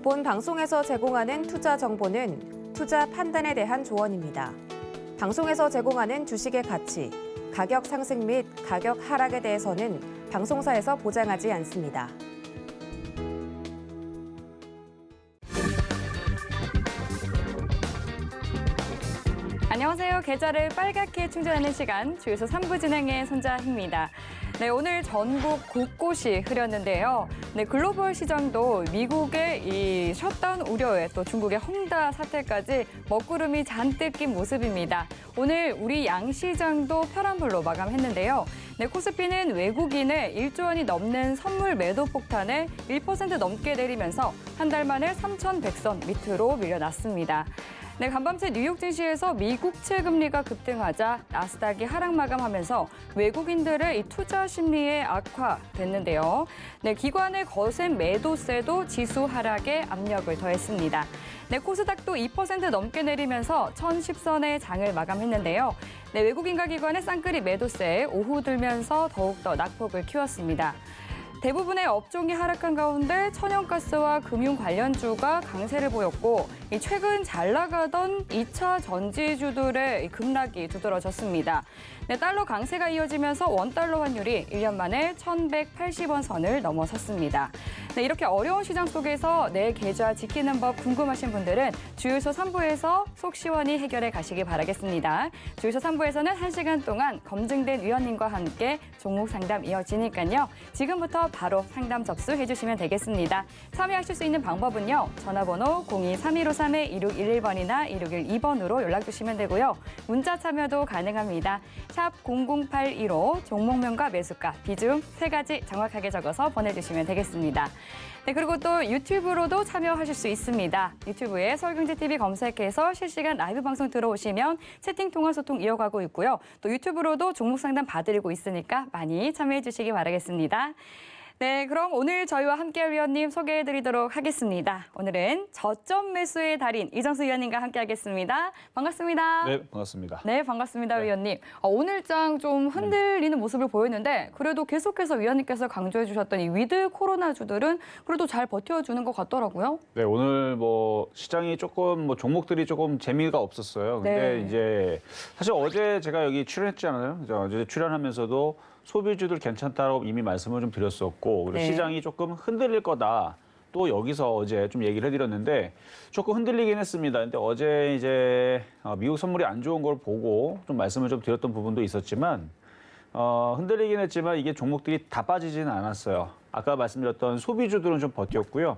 본 방송에서 제공하는 투자 정보는 투자 판단에 대한 조언입니다. 방송에서 제공하는 주식의 가치, 가격 상승 및 가격 하락에 대해서는 방송사에서 보장하지 않습니다. 안녕하세요. 계좌를 빨갛게 충전하는 시간, 주유소 3부 진행의 손자희입니다. 네, 오늘 전국 곳곳이 흐렸는데요. 네, 글로벌 시장도 미국의 이 셧다운 우려에 또 중국의 헝다 사태까지 먹구름이 잔뜩 낀 모습입니다. 오늘 우리 양시장도 파란불로 마감했는데요. 네, 코스피는 외국인의 1조 원이 넘는 선물 매도 폭탄에 1% 넘게 내리면서 한 달 만에 3,100선 밑으로 밀려났습니다. 네, 간밤새 뉴욕 증시에서 미국채 금리가 급등하자 나스닥이 하락 마감하면서 외국인들의 이 투자 심리에 악화됐는데요. 네, 기관의 거센 매도세도 지수 하락에 압력을 더했습니다. 네, 코스닥도 2% 넘게 내리면서 1,010선의 장을 마감했는데요. 네, 외국인과 기관의 쌍끌이 매도세에 오후 들면서 더욱더 낙폭을 키웠습니다. 대부분의 업종이 하락한 가운데 천연가스와 금융 관련주가 강세를 보였고 최근 잘 나가던 2차 전지주들의 급락이 두드러졌습니다. 네, 달러 강세가 이어지면서 원달러 환율이 1년 만에 1,180원 선을 넘어섰습니다. 네, 이렇게 어려운 시장 속에서 내 계좌 지키는 법 궁금하신 분들은 주유소 3부에서 속 시원히 해결해 가시기 바라겠습니다. 주유소 3부에서는 1시간 동안 검증된 위원님과 함께 종목 상담 이어지니까요. 지금부터 바로 상담 접수해 주시면 되겠습니다. 참여하실 수 있는 방법은요. 전화번호 02-3153-2611번이나 2612번으로 연락 주시면 되고요. 문자 참여도 가능합니다. 샵 00815 종목명과 매수가, 비중 3가지 정확하게 적어서 보내주시면 되겠습니다. 네, 그리고 또 유튜브로도 참여하실 수 있습니다. 유튜브에 서울경제TV 검색해서 실시간 라이브 방송 들어오시면 채팅 통화 소통 이어가고 있고요. 또 유튜브로도 종목 상담 봐드리고 있으니까 많이 참여해 주시기 바라겠습니다. 네, 그럼 오늘 저희와 함께할 위원님 소개해드리도록 하겠습니다. 오늘은 저점 매수의 달인 이정수 위원님과 함께하겠습니다. 반갑습니다. 네, 반갑습니다. 네, 반갑습니다, 위원님. 오늘장 좀 흔들리는 모습을 보였는데 그래도 계속해서 위원님께서 강조해 주셨던 이 위드 코로나주들은 그래도 잘 버텨주는 것 같더라고요. 네, 오늘 뭐 시장이 조금 종목들이 조금 재미가 없었어요. 근데 네. 이제 사실 어제 제가 여기 출연했잖아요. 어제 출연하면서도 소비주들 괜찮다고 이미 말씀을 좀 드렸었고, 그리고 네. 시장이 조금 흔들릴 거다. 또 여기서 어제 좀 얘기를 해드렸는데 조금 흔들리긴 했습니다. 근데 어제 이제 미국 선물이 안 좋은 걸 보고 좀 말씀을 좀 드렸던 부분도 있었지만 흔들리긴 했지만 이게 종목들이 다 빠지지는 않았어요. 아까 말씀드렸던 소비주들은 좀 버텼고요.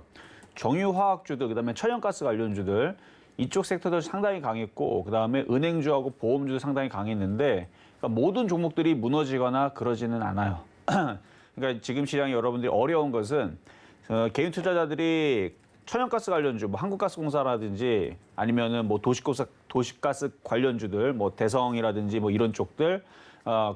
정유화학주들, 그다음에 천연가스 관련주들 이쪽 섹터도 상당히 강했고, 그다음에 은행주하고 보험주도 상당히 강했는데 그러니까 모든 종목들이 무너지거나 그러지는 않아요. 그러니까 지금 시장이 여러분들이 어려운 것은 개인 투자자들이 천연가스 관련주, 뭐 한국가스공사라든지 아니면은 뭐 도시가스 관련주들, 뭐 대성이라든지 뭐 이런 쪽들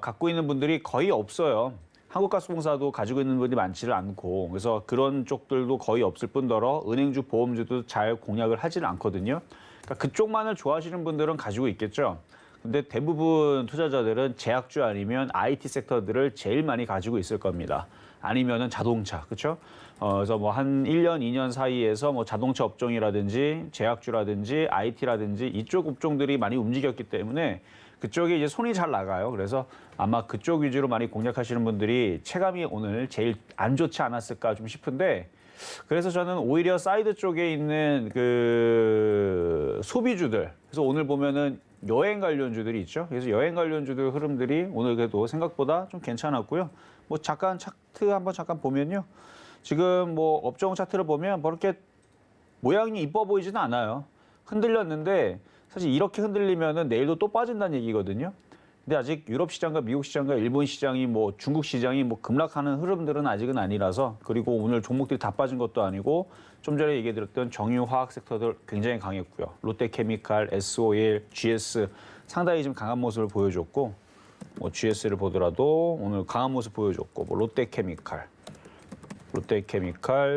갖고 있는 분들이 거의 없어요. 한국가스공사도 가지고 있는 분들이 많지를 않고, 그래서 그런 쪽들도 거의 없을 뿐더러 은행주, 보험주도 잘 공략을 하지는 않거든요. 그러니까 그쪽만을 좋아하시는 분들은 가지고 있겠죠. 근데 대부분 투자자들은 제약주 아니면 IT 섹터들을 제일 많이 가지고 있을 겁니다. 아니면은 자동차, 그렇죠? 그래서 뭐 한 1년, 2년 사이에서 뭐 자동차 업종이라든지 제약주라든지 IT라든지 이쪽 업종들이 많이 움직였기 때문에 그쪽에 이제 손이 잘 나가요. 그래서 아마 그쪽 위주로 많이 공략하시는 분들이 체감이 오늘 제일 안 좋지 않았을까 좀 싶은데, 그래서 저는 오히려 사이드 쪽에 있는 그 소비주들, 그래서 오늘 보면은 여행 관련주들이 있죠. 그래서 여행 관련주들 흐름들이 오늘 그래도 생각보다 좀 괜찮았고요. 뭐 잠깐 차트 한번 잠깐 보면요. 지금 뭐 업종 차트를 보면 뭐 이렇게 모양이 이뻐 보이지는 않아요. 흔들렸는데 사실 이렇게 흔들리면은 내일도 또 빠진다는 얘기거든요. 근데 아직 유럽 시장과 미국 시장과 일본 시장이 뭐 중국 시장이 뭐 급락하는 흐름들은 아직은 아니라서, 그리고 오늘 종목들이 다 빠진 것도 아니고 좀 전에 얘기 드렸던 정유화학 섹터들 굉장히 강했고요. 롯데케미칼, S-오일, GS 상당히 좀 강한 모습을 보여줬고, 뭐 GS를 보더라도 오늘 강한 모습 보여줬고, 뭐 롯데케미칼,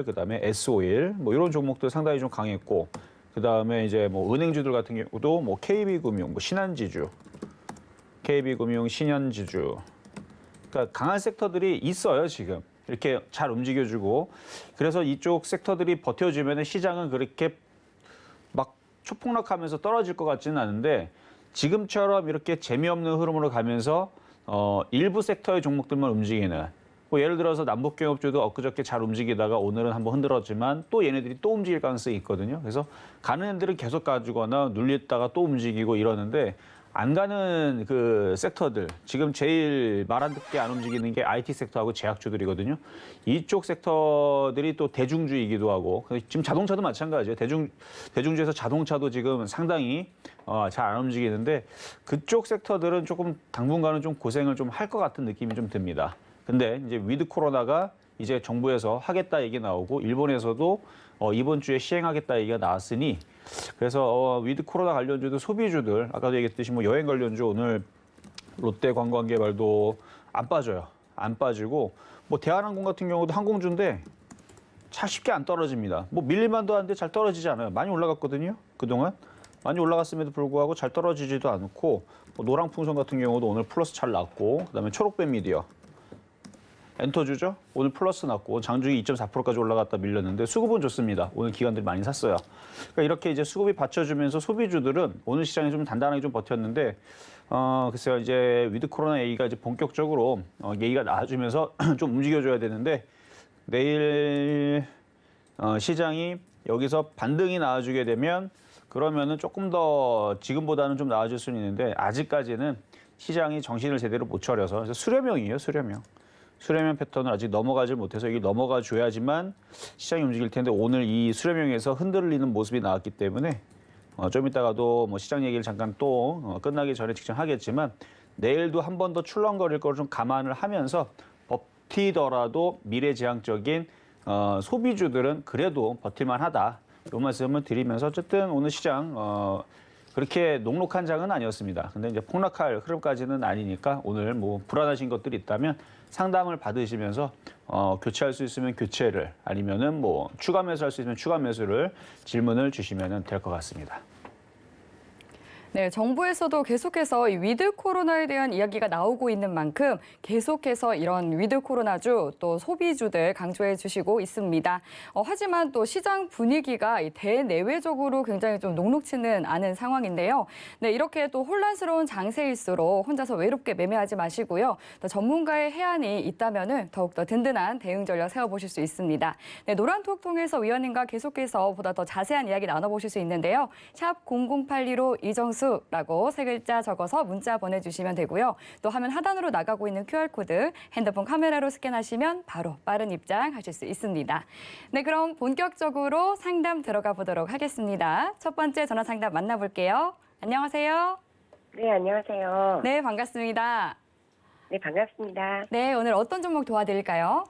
그다음에 S-오일 뭐 이런 종목들 상당히 좀 강했고, 그다음에 이제 뭐 은행주들 같은 경우도 뭐 KB금융, 뭐 신한지주, KB금융, 신현지주, 그러니까 강한 섹터들이 있어요 지금. 이렇게 잘 움직여주고 그래서 이쪽 섹터들이 버텨주면 시장은 그렇게 막 초폭락하면서 떨어질 것 같지는 않은데 지금처럼 이렇게 재미없는 흐름으로 가면서 일부 섹터의 종목들만 움직이는 뭐 예를 들어서 남북경협주도 엊그저께 잘 움직이다가 오늘은 한번 흔들었지만 또 얘네들이 또 움직일 가능성이 있거든요. 그래서 가는 애들은 계속 가지거나 눌렸다가 또 움직이고 이러는데 안 가는 그 섹터들 지금 제일 말 안 듣게 안 움직이는 게 IT 섹터하고 제약주들이거든요. 이쪽 섹터들이 또 대중주이기도 하고 지금 자동차도 마찬가지예요. 대중주에서 자동차도 지금 상당히 잘 안 움직이는데 그쪽 섹터들은 조금 당분간은 좀 고생을 좀 할 것 같은 느낌이 좀 듭니다. 근데 이제 위드 코로나가 이제 정부에서 하겠다 얘기 나오고 일본에서도 이번 주에 시행하겠다 얘기가 나왔으니 그래서 위드 코로나 관련주도 소비주들 아까도 얘기했듯이 뭐 여행 관련주 오늘 롯데 관광개발도 안 빠져요. 안 빠지고 뭐 대한항공 같은 경우도 항공주인데 잘 쉽게 안 떨어집니다. 뭐 밀릴만도 한데 잘 떨어지지 않아요. 많이 올라갔거든요. 그동안 많이 올라갔음에도 불구하고 잘 떨어지지도 않고 뭐 노랑풍선 같은 경우도 오늘 플러스 잘 났고 그다음에 초록뱀 미디어 엔터주죠. 오늘 플러스 났고 장중이 2.4%까지 올라갔다 밀렸는데 수급은 좋습니다. 오늘 기관들이 많이 샀어요. 그러니까 이렇게 이제 수급이 받쳐주면서 소비주들은 오늘 시장이 좀 단단하게 좀 버텼는데 글쎄요 이제 위드 코로나 얘기가 이제 본격적으로 얘기가 나와주면서 좀 움직여줘야 되는데 내일 시장이 여기서 반등이 나와주게 되면 그러면은 조금 더 지금보다는 좀 나아질 수는 있는데 아직까지는 시장이 정신을 제대로 못 차려서 그래서 수렴형이에요, 수렴형. 수렴형 패턴을 아직 넘어가지 못해서 이게 넘어가 줘야지만 시장이 움직일 텐데 오늘 이 수렴형에서 흔들리는 모습이 나왔기 때문에 좀 이따가도 뭐 시장 얘기를 잠깐 또 끝나기 전에 직전 하겠지만 내일도 한 번 더 출렁거릴 걸 좀 감안을 하면서 버티더라도 미래지향적인 소비주들은 그래도 버틸만하다. 이 말씀을 드리면서 어쨌든 오늘 시장 그렇게 녹록한 장은 아니었습니다. 근데 이제 폭락할 흐름까지는 아니니까 오늘 뭐 불안하신 것들이 있다면 상담을 받으시면서 교체할 수 있으면 교체를 아니면은 뭐 추가 매수할 수 있으면 추가 매수를 질문을 주시면 될 것 같습니다. 네, 정부에서도 계속해서 이 위드 코로나에 대한 이야기가 나오고 있는 만큼 계속해서 이런 위드 코로나주 또 소비주들 강조해 주시고 있습니다. 하지만 또 시장 분위기가 이 대내외적으로 굉장히 좀 녹록지는 않은 상황인데요. 네, 이렇게 또 혼란스러운 장세일수록 혼자서 외롭게 매매하지 마시고요. 또 전문가의 해안이 있다면은 더욱더 든든한 대응 전략 세워보실 수 있습니다. 네, 노란톡 통해서 위원님과 계속해서 보다 더 자세한 이야기 나눠보실 수 있는데요. 샵 0082로 이정수 라고 세 글자 적어서 문자 보내주시면 되고요. 또 화면 하단으로 나가고 있는 QR코드 핸드폰 카메라로 스캔하시면 바로 빠른 입장하실 수 있습니다. 네, 그럼 본격적으로 상담 들어가 보도록 하겠습니다. 첫 번째 전화 상담 만나볼게요. 안녕하세요. 네, 안녕하세요. 네, 반갑습니다. 네, 반갑습니다. 네, 오늘 어떤 종목 도와드릴까요?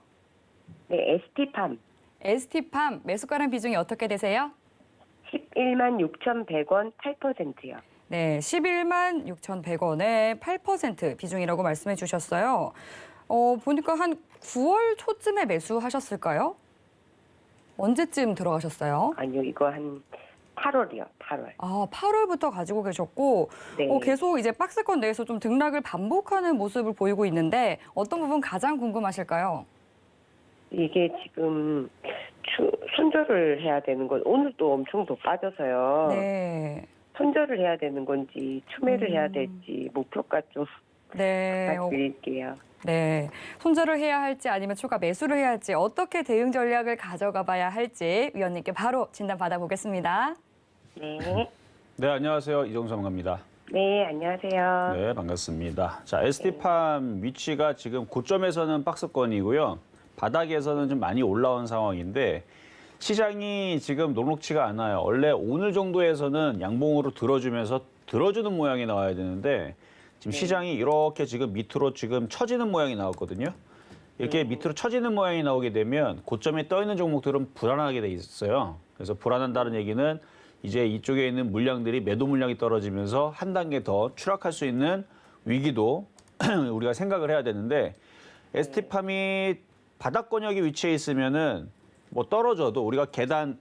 네, ST팜 ST팜 매수가랑 비중이 어떻게 되세요? 11만 6,100원 8%요. 네, 11만 6,100원에 8% 비중이라고 말씀해 주셨어요. 보니까 한 9월 초쯤에 매수하셨을까요? 언제쯤 들어가셨어요? 아니요, 이거 한 8월이요, 8월. 아, 8월부터 가지고 계셨고 네. 계속 이제 박스권 내에서 좀 등락을 반복하는 모습을 보이고 있는데 어떤 부분 가장 궁금하실까요? 이게 지금 손절을 해야 되는 건 오늘도 엄청 더 빠져서요. 네. 손절을 해야 되는 건지 추매를 해야 될지 목표가 좀 네. 부탁드릴게요. 네. 손절을 해야 할지 아니면 추가 매수를 해야 할지 어떻게 대응 전략을 가져가 봐야 할지 위원님께 바로 진단 받아보겠습니다. 네. 네, 안녕하세요. 이정수 전문가입니다. 네, 안녕하세요. 네, 반갑습니다. 자, ST팜 위치가 지금 고점에서는 박스권이고요. 바닥에서는 좀 많이 올라온 상황인데 시장이 지금 녹록치가 않아요. 원래 오늘 정도에서는 양봉으로 들어주는 모양이 나와야 되는데 지금 시장이 이렇게 지금 밑으로 지금 처지는 모양이 나왔거든요. 이렇게 밑으로 처지는 모양이 나오게 되면 고점에 떠 있는 종목들은 불안하게 돼 있어요. 그래서 불안한다는 얘기는 이제 이쪽에 있는 물량들이 매도 물량이 떨어지면서 한 단계 더 추락할 수 있는 위기도 우리가 생각을 해야 되는데 ST팜이 바닥권역에 위치해 있으면은 뭐 떨어져도 우리가 계단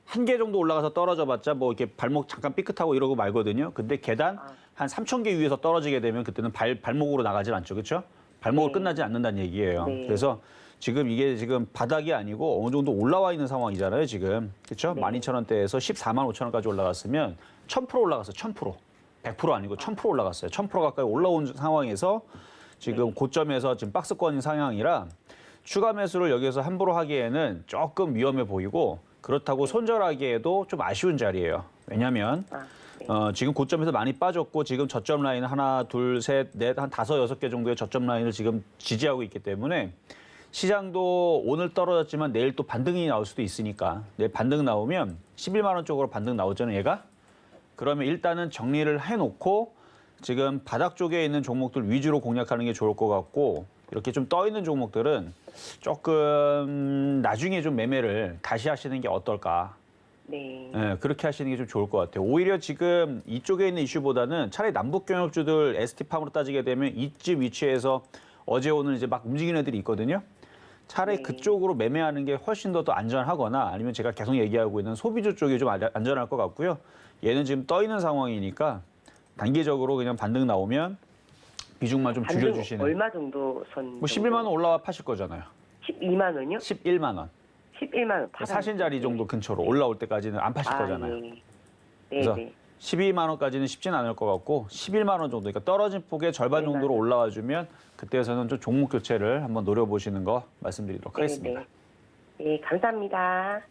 한 개 정도 올라가서 떨어져 봤자 뭐 이렇게 발목 잠깐 삐끗하고 이러고 말거든요. 근데 계단 한 3,000개 위에서 떨어지게 되면 그때는 발목으로 나가질 않죠. 그렇죠? 발목으로 네. 끝나지 않는다는 얘기예요. 네. 그래서 지금 이게 지금 바닥이 아니고 어느 정도 올라와 있는 상황이잖아요, 지금. 그렇죠? 네. 12,000원대에서 14만 5천 원까지 올라갔으면 1,000% 올라갔어요. 1,000%. 100% 아니고 1,000% 올라갔어요. 1,000% 가까이 올라온 상황에서 지금 고점에서 지금 박스권인 상황이라 추가 매수를 여기서 함부로 하기에는 조금 위험해 보이고 그렇다고 손절하기에도 좀 아쉬운 자리예요. 왜냐하면 지금 고점에서 많이 빠졌고 지금 저점 라인 하나, 둘, 셋, 넷, 한 5, 6개 정도의 저점 라인을 지금 지지하고 있기 때문에 시장도 오늘 떨어졌지만 내일 또 반등이 나올 수도 있으니까 내일 반등 나오면 11만 원 쪽으로 반등 나오잖아요, 얘가. 그러면 일단은 정리를 해놓고 지금 바닥 쪽에 있는 종목들 위주로 공략하는 게 좋을 것 같고 이렇게 좀 떠 있는 종목들은 조금 나중에 좀 매매를 다시 하시는 게 어떨까. 네. 네, 그렇게 하시는 게 좀 좋을 것 같아요. 오히려 지금 이쪽에 있는 이슈보다는 차라리 남북경협주들 ST팜으로 따지게 되면 이쯤 위치에서 어제 오늘 이제 막 움직이는 애들이 있거든요. 차라리 네. 그쪽으로 매매하는 게 훨씬 더 안전하거나 아니면 제가 계속 얘기하고 있는 소비주 쪽이 좀 안전할 것 같고요. 얘는 지금 떠 있는 상황이니까 단기적으로 그냥 반등 나오면 비중만 좀 반등 줄여주시는. 얼마 정도 선? 뭐 11만 원 올라와 파실 거잖아요. 12만 원이요? 11만 원. 11만 원. 사신 자리 정도 근처로 올라올 때까지는 안 파실 거잖아요. 네. 네, 그래서 네. 12만 원까지는 쉽진 않을 것 같고 11만 원 정도, 그러니까 떨어진 폭의 절반 네, 정도로 맞아요. 올라와 주면 그때에서는 좀 종목 교체를 한번 노려보시는 거 말씀드리도록 하겠습니다. 네, 네, 감사합니다.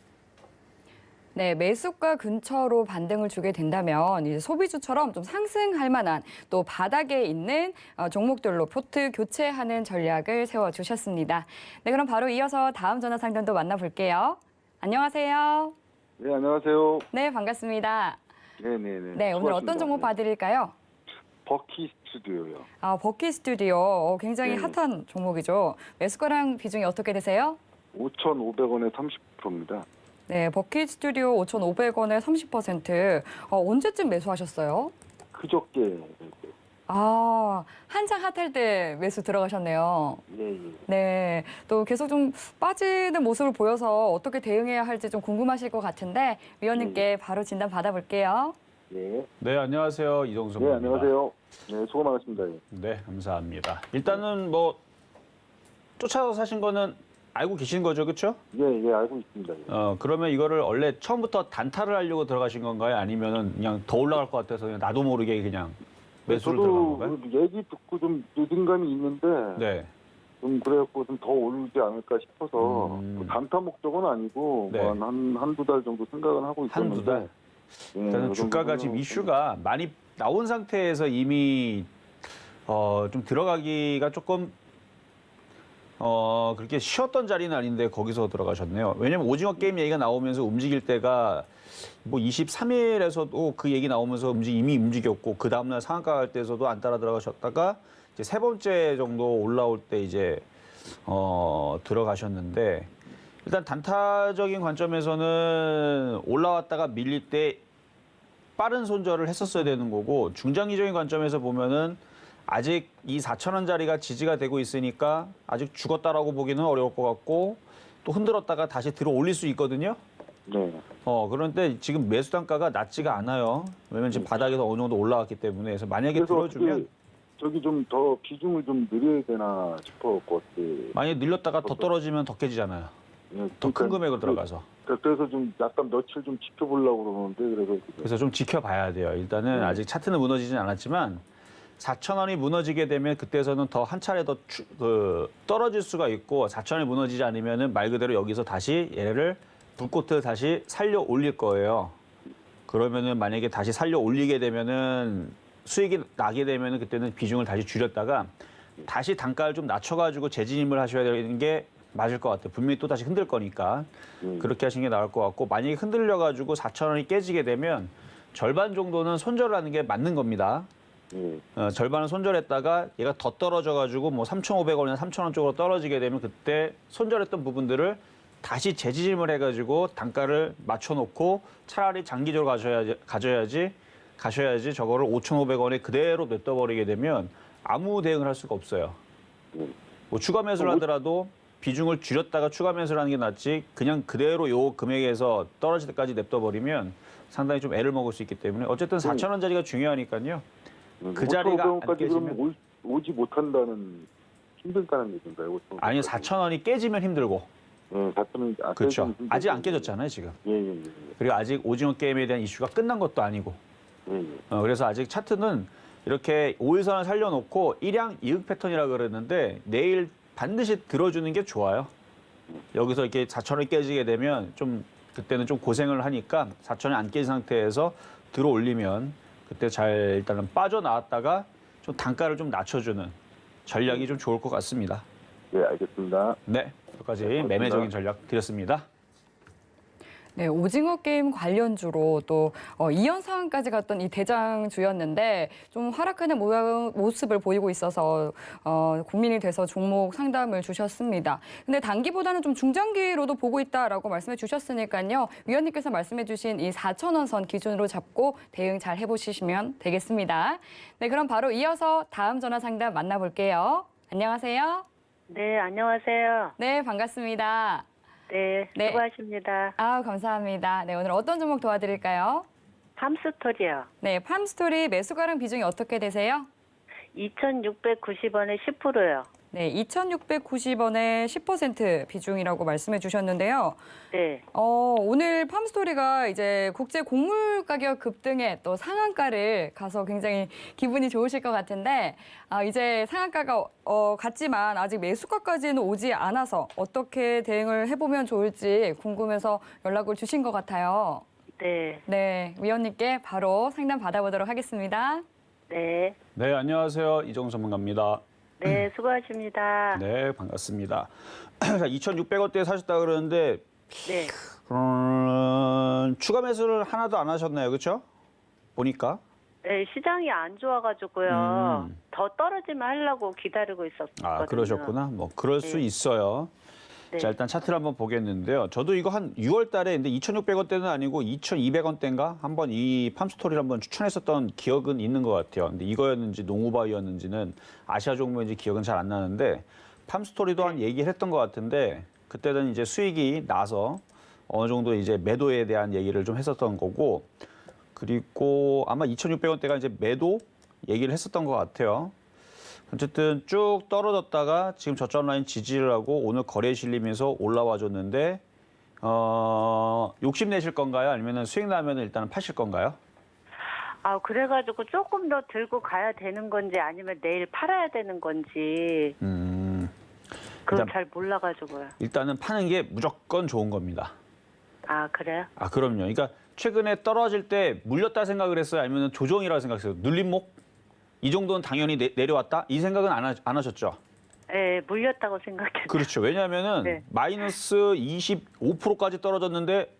네, 매수가 근처로 반등을 주게 된다면 이제 소비주처럼 좀 상승할 만한 또 바닥에 있는 종목들로 포트 교체하는 전략을 세워주셨습니다. 네, 그럼 바로 이어서 다음 전화 상담도 만나볼게요. 안녕하세요. 네, 안녕하세요. 네, 반갑습니다. 네네네. 네, 오늘 어떤 종목 봐드릴까요? 버키 스튜디오요. 아, 버키 스튜디오. 굉장히 네. 핫한 종목이죠. 매수가랑 비중이 어떻게 되세요? 5,500원에 30%입니다. 네, 버킷 스튜디오 5,500원에 30%. 언제쯤 매수하셨어요? 그저께. 아, 한창 핫할 때 매수 들어가셨네요. 예, 예. 네, 또 계속 좀 빠지는 모습을 보여서 어떻게 대응해야 할지 좀 궁금하실 것 같은데 위원님께 바로 진단 받아볼게요. 예. 네, 안녕하세요. 이동수 네, 의원입니다. 안녕하세요. 네, 수고 많으십니다. 예. 네, 감사합니다. 일단은 뭐 쫓아서 사신 거는 알고 계신 거죠, 그렇죠? 예, 예, 알고 있습니다. 예. 그러면 이거를 원래 처음부터 단타를 하려고 들어가신 건가요? 아니면은 그냥 더 올라갈 것 같아서 그냥 나도 모르게 그냥 매수를 들어간 저도 건가요? 그 얘기 듣고 좀 늦은 감이 있는데 네. 좀 그래갖고 좀 더 오르지 않을까 싶어서 음. 단타 목적은 아니고 네. 뭐 한두 달 정도 생각은 하고 있었는데 한두 달? 예, 일단은 그 주가가 정도는 지금 이슈가 많이 나온 상태에서 이미 좀 들어가기가 조금 그렇게 쉬었던 자리는 아닌데 거기서 들어가셨네요. 왜냐면 오징어 게임 얘기가 나오면서 움직일 때가 뭐 23일에서도 그 얘기 나오면서 이미 움직였고 그 다음날 상한가 갈 때에서도 안 따라 들어가셨다가 이제 세 번째 정도 올라올 때 이제 들어가셨는데 일단 단타적인 관점에서는 올라왔다가 밀릴 때 빠른 손절을 했었어야 되는 거고 중장기적인 관점에서 보면은 아직 이 4,000원짜리가 지지가 되고 있으니까 아직 죽었다라고 보기는 어려울 것 같고 또 흔들었다가 다시 들어 올릴 수 있거든요. 네. 그런데 지금 매수 단가가 낮지가 않아요. 왜냐면 지금 바닥에서 어느 정도 올라왔기 때문에 그래서 만약에 그래서 들어주면 저기 좀 더 비중을 좀 늘려야 되나 싶어갖고 만약에 늘렸다가 더 떨어지면 더 깨지잖아요. 더 큰 금액으로 들어가서. 그래서 좀 약간 며칠 좀 지켜보려고 그러는데 그래서 좀 지켜봐야 돼요. 일단은 아직 차트는 무너지진 않았지만 4,000원이 무너지게 되면 그때서는 더 한 차례 더 떨어질 수가 있고 4,000원이 무너지지 않으면은 말 그대로 여기서 다시 얘를 불꽃을 다시 살려 올릴 거예요. 그러면은 만약에 다시 살려 올리게 되면은 수익이 나게 되면은 그때는 비중을 다시 줄였다가 다시 단가를 좀 낮춰가지고 재진입을 하셔야 되는 게 맞을 것 같아요. 분명히 또 다시 흔들 거니까 그렇게 하시는 게 나을 것 같고 만약에 흔들려가지고 4,000원이 깨지게 되면 절반 정도는 손절을 하는 게 맞는 겁니다. 절반은 손절했다가 얘가 더 떨어져가지고 뭐 3,500원이나 3,000원 쪽으로 떨어지게 되면 그때 손절했던 부분들을 다시 재지짐을 해가지고 단가를 맞춰놓고 차라리 장기적으로 가셔야지 저거를 5,500원에 그대로 냅둬버리게 되면 아무 대응을 할 수가 없어요. 뭐 추가 매수를 하더라도 비중을 줄였다가 추가 매수를 하는 게 낫지 그냥 그대로 요 금액에서 떨어질 때까지 냅둬버리면 상당히 좀 애를 먹을 수 있기 때문에 어쨌든 4,000원짜리가 중요하니까요. 그 자리가 안 5,500원까지 깨지면 그럼 오지 못한다는 힘들다는 얘기인가요? 아니요, 4,000원이 깨지면 힘들고. 예, 4,000원. 그렇죠. 아직 안 깨졌잖아요, 지금. 예. 그리고 아직 오징어 게임에 대한 이슈가 끝난 것도 아니고. 예. 그래서 아직 차트는 이렇게 5일선을 살려놓고 일양 이윽 패턴이라 그랬는데 내일 반드시 들어주는 게 좋아요. 여기서 이렇게 4,000원이 깨지게 되면 좀 그때는 좀 고생을 하니까 4,000원이 안 깨진 상태에서 들어 올리면 그때 잘 일단은 빠져나왔다가 좀 단가를 좀 낮춰주는 전략이 좀 좋을 것 같습니다. 네, 알겠습니다. 네, 여기까지 매매적인 전략 드렸습니다. 네, 오징어 게임 관련주로 또 2연 상황까지 갔던 이 대장주였는데 좀 하락하는 모습을 보이고 있어서 고민이 돼서 종목 상담을 주셨습니다. 근데 단기보다는 좀 중장기로도 보고 있다라고 말씀해 주셨으니까요. 위원님께서 말씀해 주신 이 4,000원 선 기준으로 잡고 대응 잘 해보시면 되겠습니다. 네, 그럼 바로 이어서 다음 전화 상담 만나볼게요. 안녕하세요. 네, 안녕하세요. 네, 반갑습니다. 네, 네. 수고하십니다. 아, 감사합니다. 네, 오늘 어떤 종목 도와드릴까요? 팜스토리요. 네, 팜스토리 매수가랑 비중이 어떻게 되세요? 2,690원에 10%요. 네, 2,690원에 10% 비중이라고 말씀해 주셨는데요. 네, 오늘 팜스토리가 이제 국제 곡물 가격 급등에 또 상한가를 가서 굉장히 기분이 좋으실 것 같은데, 이제 상한가가 갔지만 아직 매수가까지는 오지 않아서 어떻게 대응을 해보면 좋을지 궁금해서 연락을 주신 것 같아요. 네, 네, 위원님께 바로 상담 받아보도록 하겠습니다. 네, 네, 안녕하세요. 이정우 전문가입니다. 네, 수고하십니다. 네, 반갑습니다. 2,600원대에 사셨다 그러는데 네, 추가 매수를 하나도 안 하셨나요? 그렇죠? 보니까. 네, 시장이 안 좋아가지고요. 음. 더 떨어지면 하려고 기다리고 있었거든요. 아, 그러셨구나. 뭐 그럴 수 네. 있어요. 네. 자, 일단 차트를 한번 보겠는데요. 저도 이거 한 6월 달에 근데 2,600원대는 아니고 2,200원대인가 한번 이 팜스토리를 한번 추천했었던 기억은 있는 것 같아요. 근데 이거였는지 농우바이였는지는 아시아 종목인지 기억은 잘 안 나는데 팜스토리도 한 얘기를 했던 것 같은데 그때는 이제 수익이 나서 어느 정도 이제 매도에 대한 얘기를 좀 했었던 거고 그리고 아마 2,600원대가 이제 매도 얘기를 했었던 것 같아요. 어쨌든 쭉 떨어졌다가 지금 저점 라인 지지를 하고 오늘 거래에 실리면서 올라와 줬는데 욕심 내실 건가요? 아니면 수익 나면 일단은 파실 건가요? 아, 그래가지고 조금 더 들고 가야 되는 건지 아니면 내일 팔아야 되는 건지 그걸 일단- 잘 몰라가지고요. 일단은 파는 게 무조건 좋은 겁니다. 아, 그래요? 아, 그럼요. 그러니까 최근에 떨어질 때 물렸다 생각을 했어요? 아니면 조정이라고 생각했어요? 눌림목? 이 정도는 당연히 내려왔다? 이 생각은 안 하셨죠? 네, 물렸다고 생각했어요. 그렇죠. 왜냐하면은 네. 마이너스 25%까지 떨어졌는데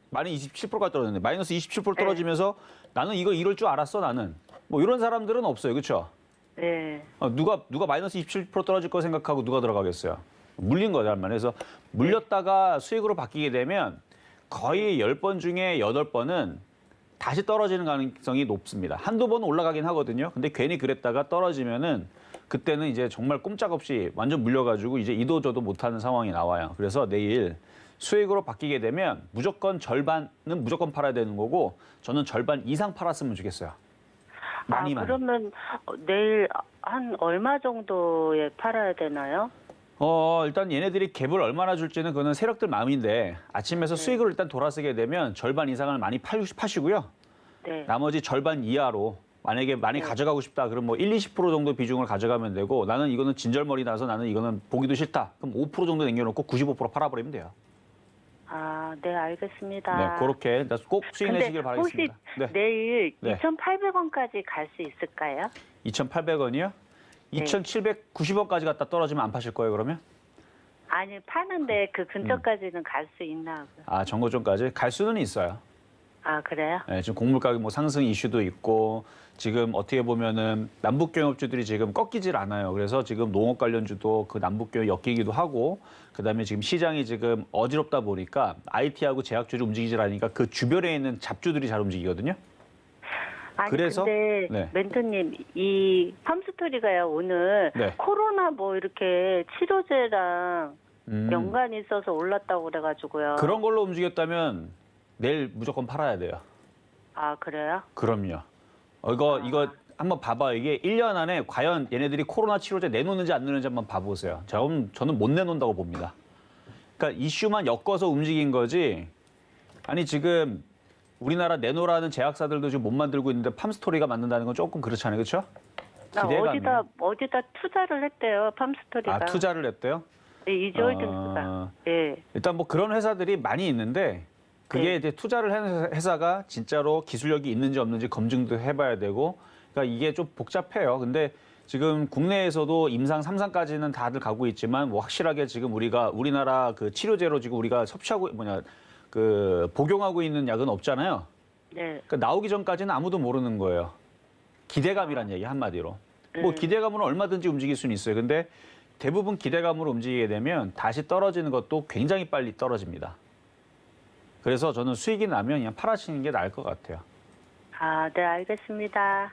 마이너스 27%까지 떨어졌는데 마이너스 27% 떨어지면서 나는 이거 이럴 줄 알았어 나는. 뭐 이런 사람들은 없어요. 그렇죠? 네, 누가 마이너스 27% 떨어질 거 생각하고 누가 들어가겠어요? 물린 거란 말이에요. 그래서 물렸다가 수익으로 바뀌게 되면 거의 10번 중에 8번은 다시 떨어지는 가능성이 높습니다. 한두 번은 올라가긴 하거든요. 근데 괜히 그랬다가 떨어지면은 그때는 이제 정말 꼼짝없이 완전 물려가지고 이제 이도저도 못하는 상황이 나와요. 그래서 내일 수익으로 바뀌게 되면 무조건 절반은 무조건 팔아야 되는 거고 저는 절반 이상 팔았으면 좋겠어요. 많이. 그러면 내일 한 얼마 정도에 팔아야 되나요? 일단 얘네들이 갭을 얼마나 줄지는 그거는 세력들 마음인데 아침에서 수익으로 일단 돌아서게 되면 절반 이상을 많이 파시고요. 네. 나머지 절반 이하로 만약에 많이 가져가고 싶다 그럼 뭐 1, 20% 정도 비중을 가져가면 되고 나는 이거는 진절머리 나서 나는 이거는 보기도 싫다. 그럼 5% 정도 남겨놓고 95% 팔아버리면 돼요. 아, 네, 알겠습니다. 네, 그렇게 꼭 수익 근데 내시길 바라겠습니다. 혹시 내일 네. 2,800원까지 갈 수 있을까요? 2,800원이요? 2,790원까지 갔다 떨어지면 안 파실 거예요, 그러면? 아니, 파는데 그 근처까지는 갈 수 있나 하고요. 아, 정거점까지? 갈 수는 있어요. 아, 그래요? 네, 지금 곡물 가격 뭐 상승 이슈도 있고 지금 어떻게 보면은 남북 경협주들이 지금 꺾이질 않아요. 그래서 지금 농업 관련주도 그 남북 경협 엮이기도 하고 그다음에 지금 시장이 지금 어지럽다 보니까 IT하고 제약주들이 움직이질 않으니까 그 주변에 있는 잡주들이 잘 움직이거든요. 아니, 그래서? 근데 네. 멘토님, 이 팜스토리가요, 오늘 네. 코로나 뭐 이렇게 치료제랑 연관이 있어서 올랐다고 그래가지고요. 그런 걸로 움직였다면 내일 무조건 팔아야 돼요. 아, 그래요? 그럼요. 이거 한번 봐봐요. 이게 1년 안에 과연 얘네들이 코로나 치료제 내놓는지 안 내놓는지 한번 봐보세요. 저는 못 내놓는다고 봅니다. 그러니까 이슈만 엮어서 움직인 거지. 아니 지금 우리나라 내놓으라는 제약사들도 지금 못 만들고 있는데 팜스토리가 만든다는 건 조금 그렇잖아요. 그렇죠? 나 어디다 투자를 했대요, 팜스토리가. 아, 투자를 했대요? 네, 이지홀딩스가. 예. 일단 뭐 그런 회사들이 많이 있는데 그게 네. 이제 투자를 하는 회사가 진짜로 기술력이 있는지 없는지 검증도 해봐야 되고 그러니까 이게 좀 복잡해요. 근데 지금 국내에서도 임상 3상까지는 다들 가고 있지만 뭐 확실하게 지금 우리나라 그 치료제로 지금 우리가 섭취하고 복용하고 있는 약은 없잖아요. 네. 그러니까 나오기 전까지는 아무도 모르는 거예요. 기대감이란 얘기 한마디로. 뭐 기대감으로 얼마든지 움직일 수는 있어요. 근데 대부분 기대감으로 움직이게 되면 다시 떨어지는 것도 굉장히 빨리 떨어집니다. 그래서 저는 수익이 나면 그냥 팔아치는 게 나을 것 같아요. 아, 네, 알겠습니다.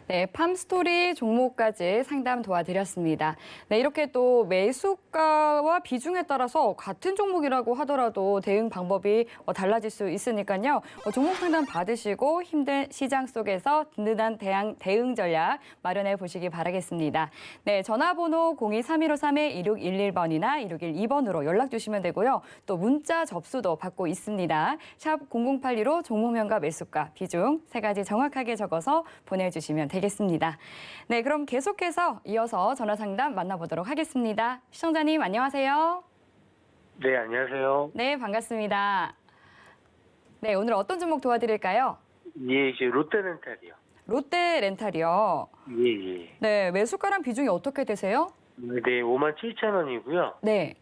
네, 팜스토리 종목까지 상담 도와드렸습니다. 네, 이렇게 또 매수가와 비중에 따라서 같은 종목이라고 하더라도 대응 방법이 달라질 수 있으니까요. 종목 상담 받으시고 힘든 시장 속에서 든든한 대응 전략 마련해 보시기 바라겠습니다. 네, 전화번호 023153-2611번이나 2612번으로 연락 주시면 되고요. 또 문자 접수도 받고 있습니다. 샵 0082로 종목명과 매수가, 비중 세 가지 정확하게 적어서 보내주시면 되겠습니다. 네, 그럼 계속해서 이어서 전화 상담 만나보도록 하겠습니다. 시청자님 안녕하세요. 네, 안녕하세요. 네, 반갑습니다. 네, 오늘 어떤 종목 도와드릴까요? 예, 이제 롯데렌탈이요. 롯데렌탈이요. 예, 예. 네, 매수가랑 비중이 어떻게 되세요? 네, 57,000원이고요. 네,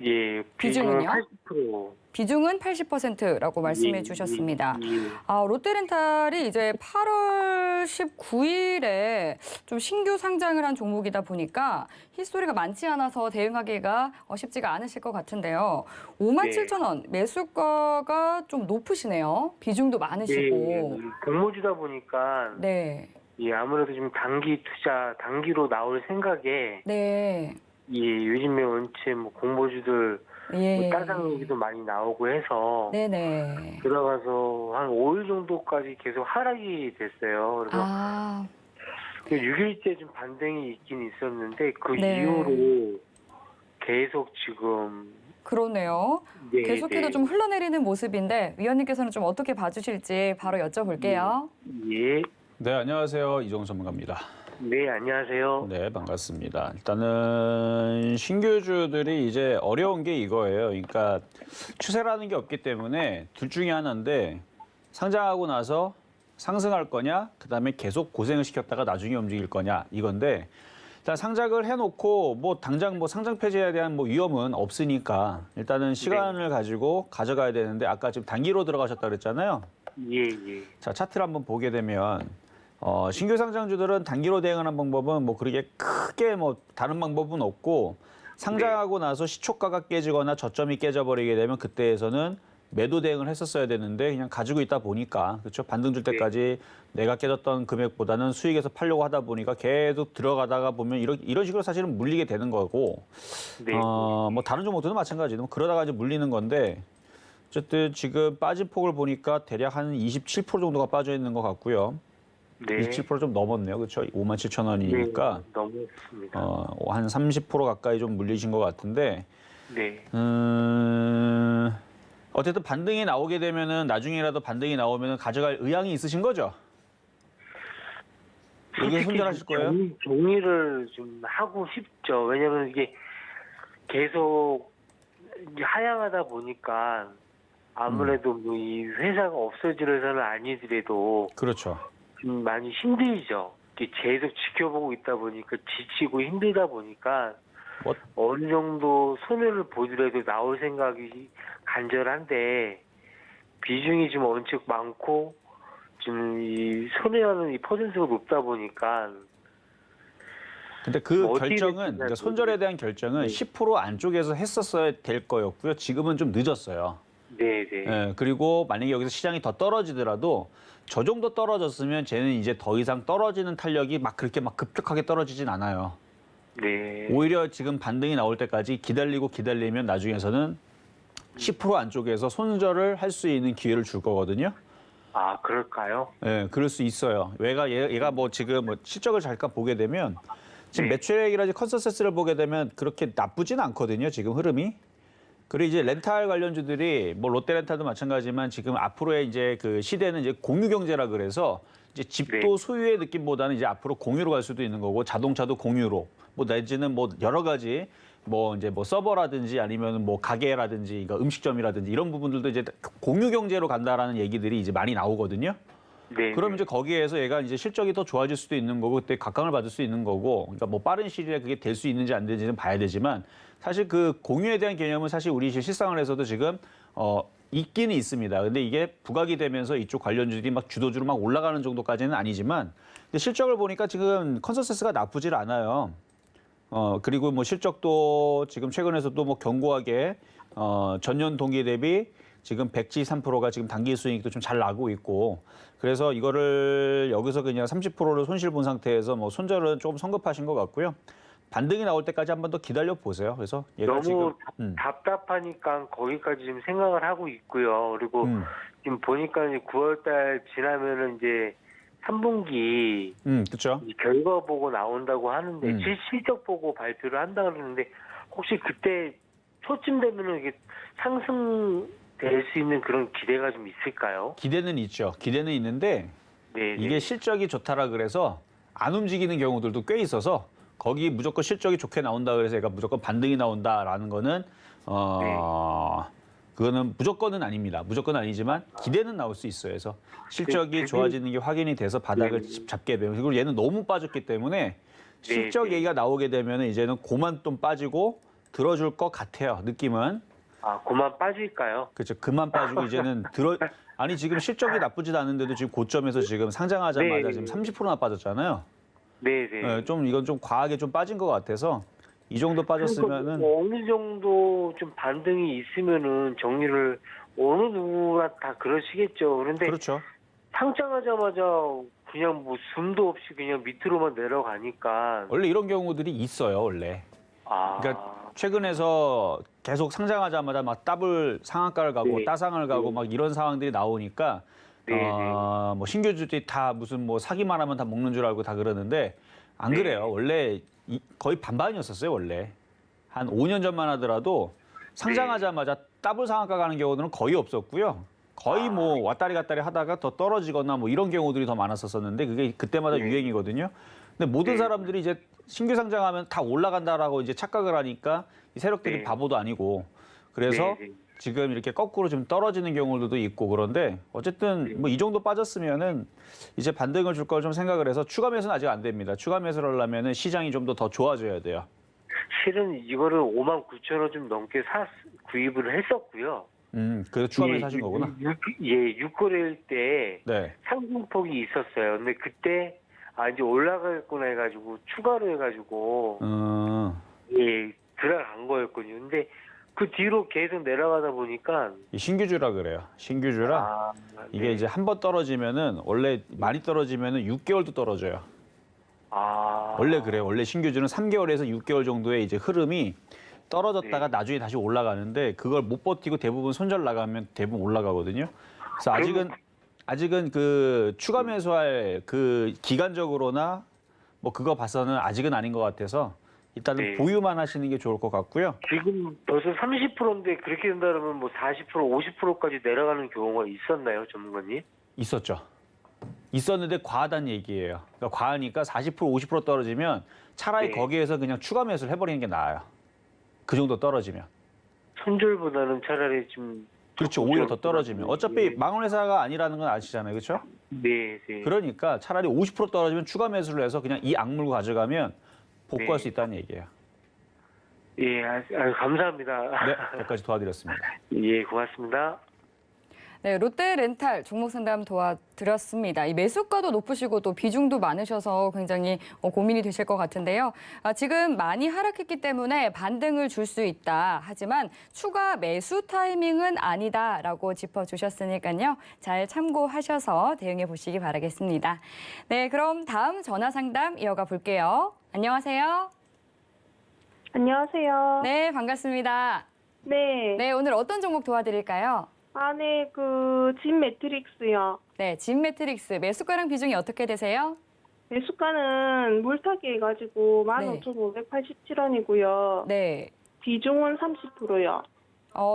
예, 비중은요? 80%. 비중은 80%라고 말씀해 예, 주셨습니다. 예. 아, 롯데렌탈이 이제 8월 19일에 좀 신규 상장을 한 종목이다 보니까 히스토리가 많지 않아서 대응하기가 쉽지가 않으실 것 같은데요. 57,000원 매수가가 좀 높으시네요. 비중도 많으시고. 예, 공모주다 보니까 네. 예, 아무래도 좀 단기 투자, 단기로 나올 생각에 네. 예, 요즘에 원체 뭐 공모주들 예. 따상 얘기도 많이 나오고 해서 네네. 들어가서 한 5일 정도까지 계속 하락이 됐어요. 그래서 아, 6일째 좀 반등이 있긴 있었는데 그 네. 이후로 계속 지금 그러네요. 네, 계속해서 네. 좀 흘러내리는 모습인데 위원님께서는 좀 어떻게 봐주실지 바로 여쭤볼게요. 예. 네, 안녕하세요. 이종훈 전문가입니다. 네, 안녕하세요. 네, 반갑습니다. 일단은 신규주들이 이제 어려운 게 이거예요. 그러니까 추세라는 게 없기 때문에 둘 중에 하나인데 상장하고 나서 상승할 거냐, 그다음에 계속 고생을 시켰다가 나중에 움직일 거냐 이건데 일단 상장을 해놓고 뭐 당장 뭐 상장 폐지에 대한 뭐 위험은 없으니까 일단은 시간을 가지고 가져가야 되는데 아까 지금 단기로 들어가셨다 그랬잖아요. 예, 예. 자, 차트를 한번 보게 되면 신규 상장주들은 단기로 대응하는 방법은 뭐 그렇게 크게 뭐 다른 방법은 없고 상장하고 나서 시초가가 깨지거나 저점이 깨져버리게 되면 그때에서는 매도 대응을 했었어야 되는데 그냥 가지고 있다 보니까 그렇죠. 반등 줄 때까지 내가 깨졌던 금액보다는 수익에서 팔려고 하다 보니까 계속 들어가다가 보면 이런 식으로 사실은 물리게 되는 거고 네. 뭐 다른 종목들도 마찬가지로 그러다가 이제 물리는 건데 어쨌든 지금 빠진 폭을 보니까 대략 한 27% 정도가 빠져 있는 것 같고요. 네. 27% 좀 넘었네요. 그렇죠? 57,000원이니까 네, 넘었습니다. 한 30% 가까이 좀 물리신 것 같은데 네. 어쨌든 반등이 나오게 되면은 나중에라도 반등이 나오면은 가져갈 의향이 있으신 거죠? 여기서 손절하실 거예요? 정리를 좀 하고 싶죠. 왜냐면 이게 계속 이제 하향하다 보니까 아무래도 뭐 이 회사가 없어지려서는 아니더라도 그렇죠. 좀 많이 힘들죠. 이게 계속 지켜보고 있다 보니까 지치고 힘들다 보니까 뭐- 어느 정도 손해를 보더라도 나올 생각이 간절한데 비중이 좀 엄청 많고 좀 이 손해하는 이 퍼센트가 높다 보니까 근데 그 어디를 결정은 투자할 그러니까 손절에 대한 결정은 10% 안쪽에서 했었어야 될 거였고요. 지금은 좀 늦었어요. 네네. 예, 그리고 만약에 여기서 시장이 더 떨어지더라도 저 정도 떨어졌으면 쟤는 이제 더 이상 떨어지는 탄력이 막 그렇게 막 급격하게 떨어지진 않아요. 네. 오히려 지금 반등이 나올 때까지 기다리면 나중에서는 10% 안쪽에서 손절을 할 수 있는 기회를 줄 거거든요. 아, 그럴까요? 예, 그럴 수 있어요. 얘가 뭐 지금 뭐 실적을 잠깐 보게 되면 지금 네. 매출액이라든지 컨센서스를 보게 되면 그렇게 나쁘진 않거든요. 지금 흐름이. 그리고 이제 렌탈 관련주들이 뭐 롯데렌탈도 마찬가지지만 지금 앞으로의 이제 그 시대는 이제 공유 경제라 그래서 이제 집도 네. 소유의 느낌보다는 이제 앞으로 공유로 갈 수도 있는 거고 자동차도 공유로 뭐 내지는 뭐 여러 가지 뭐 이제 뭐 서버라든지 아니면 뭐 가게라든지 그러니까 음식점이라든지 이런 부분들도 이제 공유 경제로 간다라는 얘기들이 이제 많이 나오거든요. 네. 그럼 이제 거기에서 얘가 이제 실적이 더 좋아질 수도 있는 거고 그때 각광을 받을 수 있는 거고 그러니까 뭐 빠른 시일에 그게 될 수 있는지 안 되는지는 봐야 되지만 사실 그 공유에 대한 개념은 사실 우리 실생활에서도 지금 있기는 있습니다. 근데 이게 부각이 되면서 이쪽 관련주들이 막 주도주로 막 올라가는 정도까지는 아니지만 근데 실적을 보니까 지금 컨센서스가 나쁘질 않아요. 그리고 뭐 실적도 지금 최근에서도 뭐 견고하게 전년 동기 대비 지금 173%가 지금 단기 수익도 좀 잘 나고 있고 그래서 이거를 여기서 그냥 30%를 손실 본 상태에서 뭐 손절은 조금 성급하신 것 같고요. 반등이 나올 때까지 한 번 더 기다려 보세요. 그래서 얘가 너무 지금 답답하니까 거기까지 지금 생각을 하고 있고요. 그리고 지금 보니까 이제 9월달 지나면은 이제 3분기 그렇죠. 결과 보고 나온다고 하는데 실적 보고 발표를 한다 그러는데 혹시 그때 초쯤 되면은 이게 상승될 수 있는 그런 기대가 좀 있을까요? 기대는 있죠. 기대는 있는데 네. 이게 실적이 좋다라 그래서 안 움직이는 경우들도 꽤 있어서 거기 무조건 실적이 좋게 나온다 그래서 얘가 무조건 반등이 나온다라는 거는 그거는 무조건은 아닙니다. 무조건 아니지만 기대는 나올 수 있어요. 그래서 실적이 좋아지는 게 확인이 돼서 바닥을 잡게 되면 그리고 얘는 너무 빠졌기 때문에 실적 얘기가 나오게 되면 이제는 고만 좀 빠지고 들어줄 것 같아요. 느낌은. 아, 그만 빠질까요? 그렇죠. 그만 빠지고 이제는 아니 지금 실적이 나쁘지도 않은데도 지금 고점에서 지금 상장하자마자 네. 지금 30%나 빠졌잖아요. 네네. 이건 좀 과하게 좀 빠진 것 같아서 이 정도 빠졌으면은 뭐 어느 정도 좀 반등이 있으면은 정리를 어느 누구나 다 그러시겠죠. 그런데 그렇죠. 상장하자마자 그냥 뭐 숨도 없이 그냥 밑으로만 내려가니까 원래 이런 경우들이 있어요, 원래. 그러니까 최근에서 계속 상장하자마자 막 더블 상한가를 가고 네. 따상을 가고 네. 막 이런 상황들이 나오니까 네, 뭐 신규주들이 다 무슨 뭐 사기만 하면 다 먹는 줄 알고 다 그러는데 안 네. 그래요. 원래 거의 반반이었었어요, 원래. 한 5년 전만 하더라도 상장하자마자 더블 상한가 가는 경우들은 거의 없었고요. 거의 뭐 왔다리 갔다리 하다가 더 떨어지거나 뭐 이런 경우들이 더 많았었는데 그게 그때마다 네. 유행이거든요. 근데 모든 네. 사람들이 이제 신규 상장하면 다 올라간다라고 이제 착각을 하니까 이 세력들이 네. 바보도 아니고 그래서 네, 네. 지금 이렇게 거꾸로 좀 떨어지는 경우들도 있고 그런데 어쨌든 뭐 이 정도 빠졌으면은 이제 반등을 줄 걸 좀 생각을 해서 추가 매수는 아직 안 됩니다. 추가 매수를 하려면은 시장이 좀 더 좋아져야 돼요. 실은 이거를 59,000원 좀 넘게 구입을 했었고요. 그래서 추가 매수 하신 거구나. 6거래일 때 네. 상승폭이 있었어요. 근데 그때 이제 올라가겠구나 해가지고 추가로 해가지고 들어간 거였거든요. 근데 그 뒤로 계속 내려가다 보니까 이 신규주라 그래요. 신규주라 이게 이제 한 번 떨어지면은 원래 많이 떨어지면은 6개월도 떨어져요. 원래 그래요. 원래 신규주는 3개월에서 6개월 정도의 이제 흐름이 떨어졌다가 나중에 다시 올라가는데 그걸 못 버티고 대부분 손절 나가면 대부분 올라가거든요. 그래서 아직은 그 추가 매수할 그 기간적으로나 뭐 그거 봐서는 아직은 아닌 것 같아서 일단은 네. 보유만 하시는 게 좋을 것 같고요. 지금 벌써 30%인데 그렇게 된다면 뭐 40%, 50%까지 내려가는 경우가 있었나요, 전문가님? 있었죠. 있었는데 과하다는 얘기예요. 그러니까 과하니까 40%, 50% 떨어지면 차라리 네. 거기에서 그냥 추가 매수를 해버리는 게 나아요. 그 정도 떨어지면. 손절보다는 차라리 좀 그렇죠. 오히려 더 떨어지면. 어차피 망할 회사가 아니라는 건 아시잖아요. 그렇죠? 네. 그러니까 차라리 50% 떨어지면 추가 매수를 해서 그냥 이 악물고 가져가면 복구할 네. 수 있다는 얘기예요. 예, 감사합니다. 네, 여기까지 도와드렸습니다. 예, 고맙습니다. 네, 롯데렌탈 종목 상담 도와드렸습니다. 이 매수가도 높으시고 또 비중도 많으셔서 굉장히 고민이 되실 것 같은데요. 지금 많이 하락했기 때문에 반등을 줄 수 있다. 하지만 추가 매수 타이밍은 아니다라고 짚어주셨으니까요. 잘 참고하셔서 대응해 보시기 바라겠습니다. 네, 그럼 다음 전화 상담 이어가 볼게요. 안녕하세요. 안녕하세요. 네, 반갑습니다. 네. 네, 오늘 어떤 종목 도와드릴까요? 네, 진 매트릭스요. 네, 진 매트릭스 매수가랑 비중이 어떻게 되세요? 매수가는 물타기 해가지고 15,587원이고요. 네. 비중은 30%요.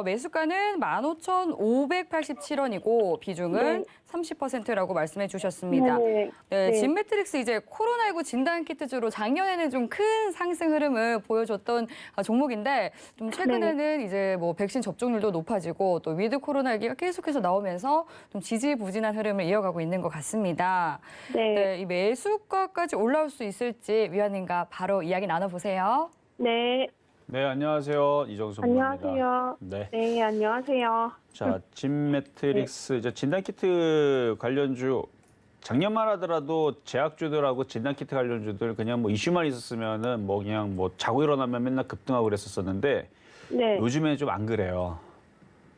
매수가는 15,587원이고 비중은 네. 30%라고 말씀해 주셨습니다. 네. 네, 네. 진 매트릭스 이제 코로나19 진단 키트주로 작년에는 좀 큰 상승 흐름을 보여줬던 종목인데 좀 최근에는 이제 뭐 백신 접종률도 높아지고 또 위드 코로나 얘기가 계속해서 나오면서 좀 지지부진한 흐름을 이어가고 있는 것 같습니다. 네. 네, 이 매수가까지 올라올 수 있을지 위원님과 바로 이야기 나눠보세요. 네. 네, 안녕하세요. 이정수 부입니다. 안녕하세요. 네. 네, 안녕하세요. 자, 진 매트릭스 이제 진단키트 관련주 작년만 하더라도 제약주들하고 진단키트 관련주들 그냥 뭐 이슈만 있었으면은 뭐 그냥 뭐 자고 일어나면 맨날 급등하고 그랬었었는데 네. 요즘에 좀 안 그래요.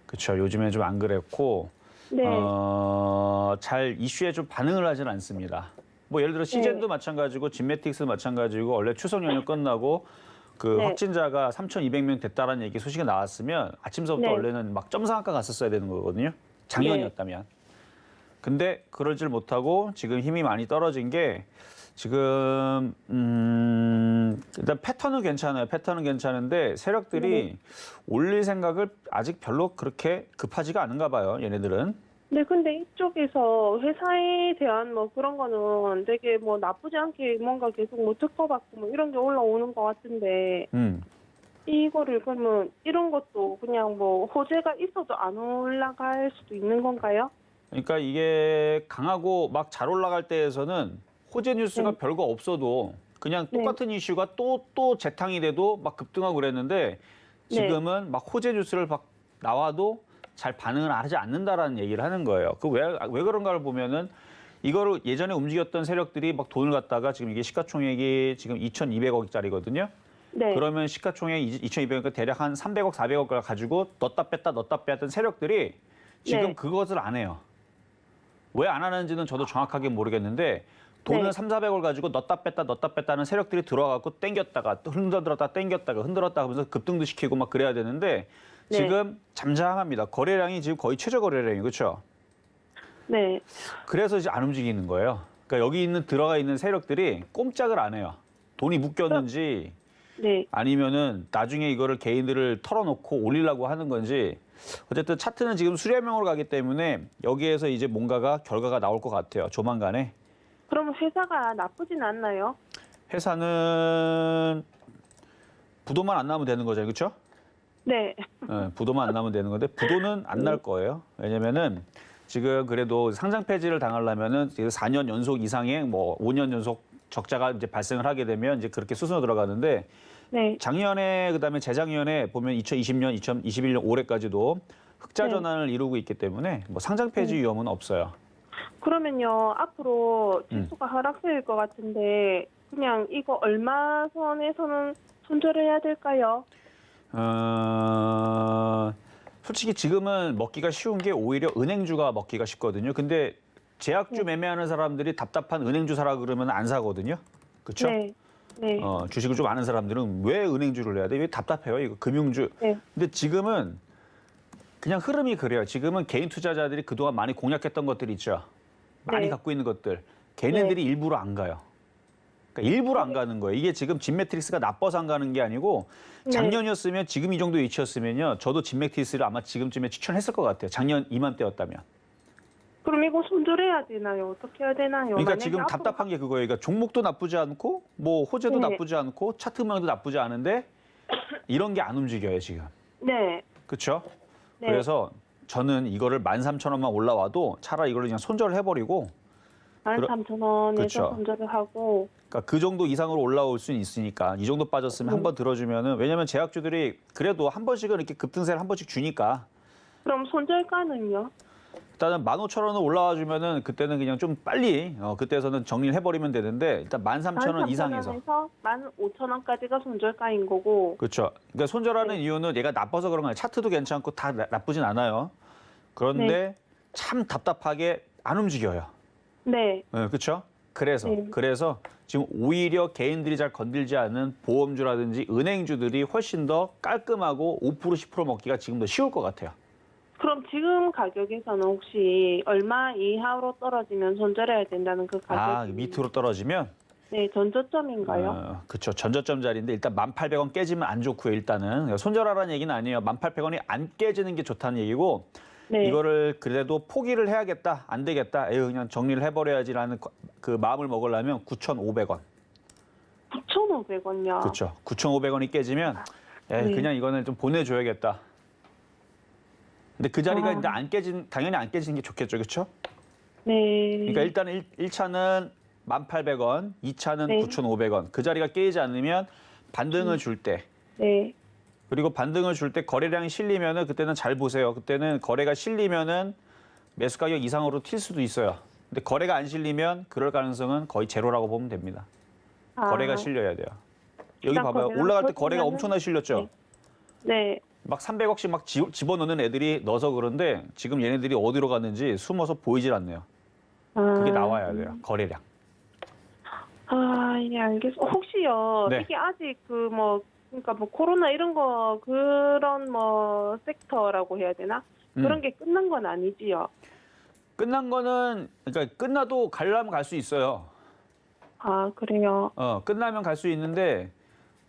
그렇죠. 요즘에 좀 안 그랬고 네. 잘 이슈에 좀 반응을 하진 않습니다. 뭐 예를 들어 시젠도 마찬가지고 진매틱스도 마찬가지고 원래 추석 연휴 끝나고 그 네. 확진자가 3,200명 됐다라는 얘기 소식이 나왔으면 아침서부터 네. 원래는 막 점상한가 갔었어야 되는 거거든요. 작년이었다면. 근데 그러질 못하고 지금 힘이 많이 떨어진 게 지금 일단 패턴은 괜찮아요. 패턴은 괜찮은데 세력들이 올릴 생각을 아직 별로 그렇게 급하지가 않은가 봐요. 얘네들은. 네, 근데 이쪽에서 회사에 대한 뭐 그런 거는 되게 뭐 나쁘지 않게 뭔가 계속 뭐 특허받고 뭐 이런 게 올라오는 것 같은데 이거를 그러면 이런 것도 그냥 뭐 호재가 있어도 안 올라갈 수도 있는 건가요? 그러니까 이게 강하고 막 잘 올라갈 때에서는 호재 뉴스가 네. 별거 없어도 그냥 똑같은 이슈가 또 재탕이 돼도 막 급등하고 그랬는데 지금은 막 호재 뉴스를 막 나와도 잘 반응을 하지 않는다라는 얘기를 하는 거예요. 그 왜 그런가를 보면은 이거를 예전에 움직였던 세력들이 막 돈을 갖다가 지금 이게 시가총액이 지금 2,200억짜리거든요. 네. 그러면 시가총액 2,200억 대략 한 300억, 400억을 가지고 넣었다 뺐다 했던 세력들이 지금 네. 그것을 안 해요. 왜 안 하는지는 저도 정확하게 모르겠는데 돈을 네. 3,400억을 가지고 넣었다 뺐다 하는 세력들이 들어가고 땡겼다가 또 흔들었다 땡겼다가 흔들었다 하면서 급등도 시키고 막 그래야 되는데 네. 지금 잠잠합니다. 거래량이 지금 거의 최저 거래량이 그렇죠? 네. 그래서 이제 안 움직이는 거예요. 그러니까 여기 들어가 있는 세력들이 꼼짝을 안 해요. 돈이 묶였는지 네. 아니면은 나중에 이거를 개인들을 털어놓고 올리려고 하는 건지 어쨌든 차트는 지금 수렴형으로 가기 때문에 여기에서 이제 뭔가가 결과가 나올 것 같아요. 조만간에. 그러면 회사가 나쁘진 않나요? 회사는 부도만 안 나면 되는 거잖아요. 그렇죠? 네. 네, 부도만 안 나면 되는 건데 부도는 안 날 거예요. 왜냐면은 지금 그래도 상장 폐지를 당하려면은 4년 연속 이상의 뭐 5년 연속 적자가 이제 발생을 하게 되면 이제 그렇게 수순으로 들어가는데 네. 작년에 그다음에 재작년에 보면 2020년, 2021년 올해까지도 흑자 네. 전환을 이루고 있기 때문에 뭐 상장 폐지 위험은 없어요. 그러면요, 앞으로 지수가 하락세일 것 같은데 그냥 이거 얼마 선에서는 손절을 해야 될까요? 솔직히 지금은 먹기가 쉬운 게 오히려 은행주가 먹기가 쉽거든요. 근데 제약주 매매하는 사람들이 답답한 은행주 사라 그러면 안 사거든요. 그렇죠? 네. 네. 주식을 좀 아는 사람들은 왜 은행주를 해야 돼? 왜 답답해요? 이거 금융주. 네. 근데 지금은 그냥 흐름이 그래요. 지금은 개인 투자자들이 그동안 많이 공략했던 것들이 있죠. 많이 네. 갖고 있는 것들. 걔네들이 일부러 안 가요. 그러니까 일부러 안 가는 거예요. 이게 지금 진매트릭스가 나빠서 안 가는 게 아니고 작년이었으면 지금 이 정도 위치였으면요. 저도 진매트릭스를 아마 지금쯤에 추천했을 것 같아요. 작년 이맘때였다면. 그럼 이거 손절해야 되나요? 어떻게 해야 되나요? 그러니까 만약에 지금 앞으로- 답답한 게 그거예요. 그러니까 종목도 나쁘지 않고 뭐 호재도 네. 나쁘지 않고 차트 모양도 나쁘지 않은데 이런 게 안 움직여요, 지금. 네. 그렇죠? 네. 그래서 저는 이거를 13,000원만 올라와도 차라리 이걸 그냥 손절을 해버리고 13,000원에서 그렇죠. 손절을 하고. 그러니까 그 정도 이상으로 올라올 수는 있으니까 이 정도 빠졌으면 한 번 들어주면은 왜냐면 제약주들이 그래도 한 번씩은 이렇게 급등세를 한 번씩 주니까 그럼 손절가는요? 일단은 15,000원을 올라와 주면은 그때는 그냥 좀 빨리 그때서는 정리를 해버리면 되는데 일단 13,000원 이상에서 15,000원까지가 손절가인 거고. 그렇죠. 그러니까 손절하는 이유는 얘가 나빠서 그런 거예요. 차트도 괜찮고 다 나쁘진 않아요. 그런데 참 답답하게 안 움직여요. 네. 그렇죠. 그래서 지금 오히려 개인들이 잘 건들지 않은 보험주라든지 은행주들이 훨씬 더 깔끔하고 5% 10% 먹기가 지금 더 쉬울 것 같아요. 그럼 지금 가격에서는 혹시 얼마 이하로 떨어지면 손절해야 된다는 그 가격이? 아, 밑으로 떨어지면? 네, 전저점인가요? 그렇죠. 전저점 자리인데 일단 1,800원 깨지면 안 좋고요. 일단은 손절하라는 얘기는 아니에요. 1,800원이 안 깨지는 게 좋다는 얘기고 네. 이거를 그래도 포기를 해야겠다. 안 되겠다. 에휴, 그냥 정리를 해버려야지라는 그 마음을 먹으려면 9,500원. 9,500원요. 그렇죠. 9,500원이 깨지면 네. 그냥 이거는 좀 보내줘야겠다. 근데 그 자리가 아. 이제 당연히 안 깨지는 게 좋겠죠. 그렇죠? 네. 그러니까 일단 1차는 1,800원, 2차는 네. 9,500원. 그 자리가 깨지지 않으면 반등을 줄 때, 네. 그리고 반등을 줄 때 거래량이 실리면은 그때는 잘 보세요. 그때는 거래가 실리면은 매수 가격 이상으로 튈 수도 있어요. 근데 거래가 안 실리면 그럴 가능성은 거의 제로라고 보면 됩니다. 거래가 실려야 돼요. 여기 일단 봐봐요. 거래가 올라갈 때 거래가 커지면은- 엄청나게 실렸죠. 네. 막 300억씩 막 집어넣는 애들이 넣어서 그런데 지금 얘네들이 어디로 갔는지 숨어서 보이질 않네요. 그게 나와야 돼요. 거래량. 아, 예, 알겠습니다. 혹시요, 네. 이게 아직 그러니까 코로나 이런 거, 그런 섹터라고 해야 되나? 그런 게 끝난 건 아니지요? 끝난 거는, 그러니까 끝나도 가려면 갈 수 있어요. 아, 그래요? 끝나면 갈 수 있는데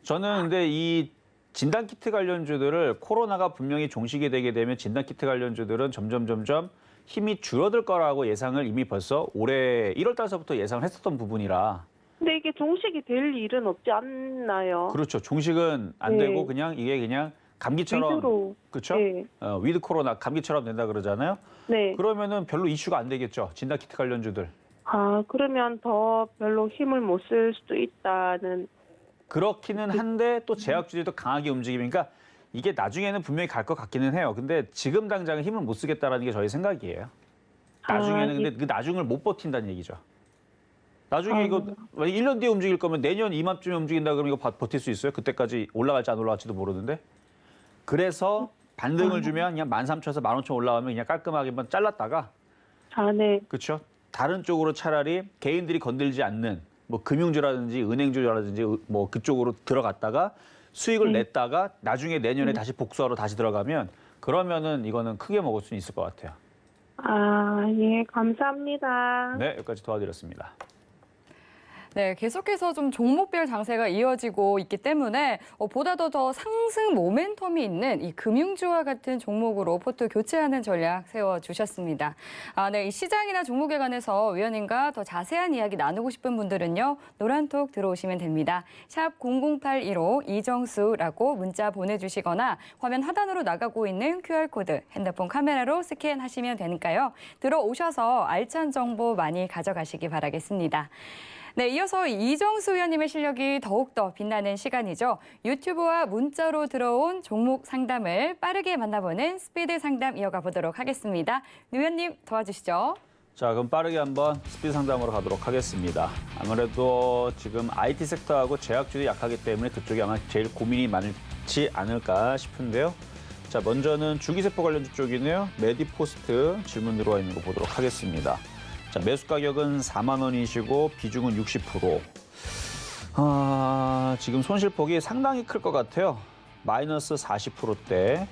저는 근데 이 진단키트 관련주들을 코로나가 분명히 종식이 되게 되면 진단키트 관련주들은 점점 힘이 줄어들 거라고 예상을 이미 벌써 올해 1월 달서부터 예상을 했었던 부분이라. 근데 이게 종식이 될 일은 없지 않나요? 그렇죠. 종식은 안 네. 되고 그냥 이게 그냥 감기처럼. 위주로. 그렇죠? 네. 위드 코로나 감기처럼 된다 그러잖아요. 네. 그러면은 별로 이슈가 안 되겠죠. 진단키트 관련주들. 아, 그러면 더 별로 힘을 못 쓸 수도 있다는. 그렇기는 한데 또 제약주들도 강하게 움직이니까 이게 나중에는 분명히 갈 것 같기는 해요. 근데 지금 당장은 힘을 못 쓰겠다라는 게 저희 생각이에요. 나중에는 근데 그 나중을 못 버틴다는 얘기죠. 나중에 이거 1년 뒤에 움직일 거면 내년 이맘쯤에 움직인다 그러면 이거 버틸 수 있어요? 그때까지 올라갈지 안 올라갈지도 모르는데. 그래서 반등을 주면 그냥 13,000에서 15,000 올라가면 그냥 깔끔하게 한번 잘랐다가 아, 네. 그렇죠. 다른 쪽으로 차라리 개인들이 건들지 않는 뭐 금융주라든지 은행주라든지 뭐 그쪽으로 들어갔다가 수익을 냈다가 나중에 내년에 다시 복수하러 다시 들어가면 그러면은 이거는 크게 먹을 수 있을 것 같아요. 아, 예, 감사합니다. 네, 여기까지 도와드렸습니다. 네, 계속해서 좀 종목별 장세가 이어지고 있기 때문에 보다도 더 상승 모멘텀이 있는 이 금융주와 같은 종목으로 포트 교체하는 전략 세워주셨습니다. 네, 이 시장이나 종목에 관해서 위원님과 더 자세한 이야기 나누고 싶은 분들은요. 노란톡 들어오시면 됩니다. 샵 0081호 이정수라고 문자 보내주시거나 화면 하단으로 나가고 있는 QR코드 핸드폰 카메라로 스캔하시면 되니까요. 들어오셔서 알찬 정보 많이 가져가시기 바라겠습니다. 네, 이어서 이정수 위원님의 실력이 더욱더 빛나는 시간이죠. 유튜브와 문자로 들어온 종목 상담을 빠르게 만나보는 스피드 상담 이어가 보도록 하겠습니다. 위원님 도와주시죠. 자, 그럼 빠르게 한번 스피드 상담으로 가도록 하겠습니다. 아무래도 지금 IT 섹터하고 제약주들이 약하기 때문에 그쪽이 아마 제일 고민이 많지 않을까 싶은데요. 자, 먼저는 줄기세포 관련주 쪽이네요. 메디포스트 질문 들어와 있는 거 보도록 하겠습니다. 자, 매수 가격은 4만 원이시고 비중은 60%. 지금 손실폭이 상당히 클 것 같아요. 마이너스 40%대.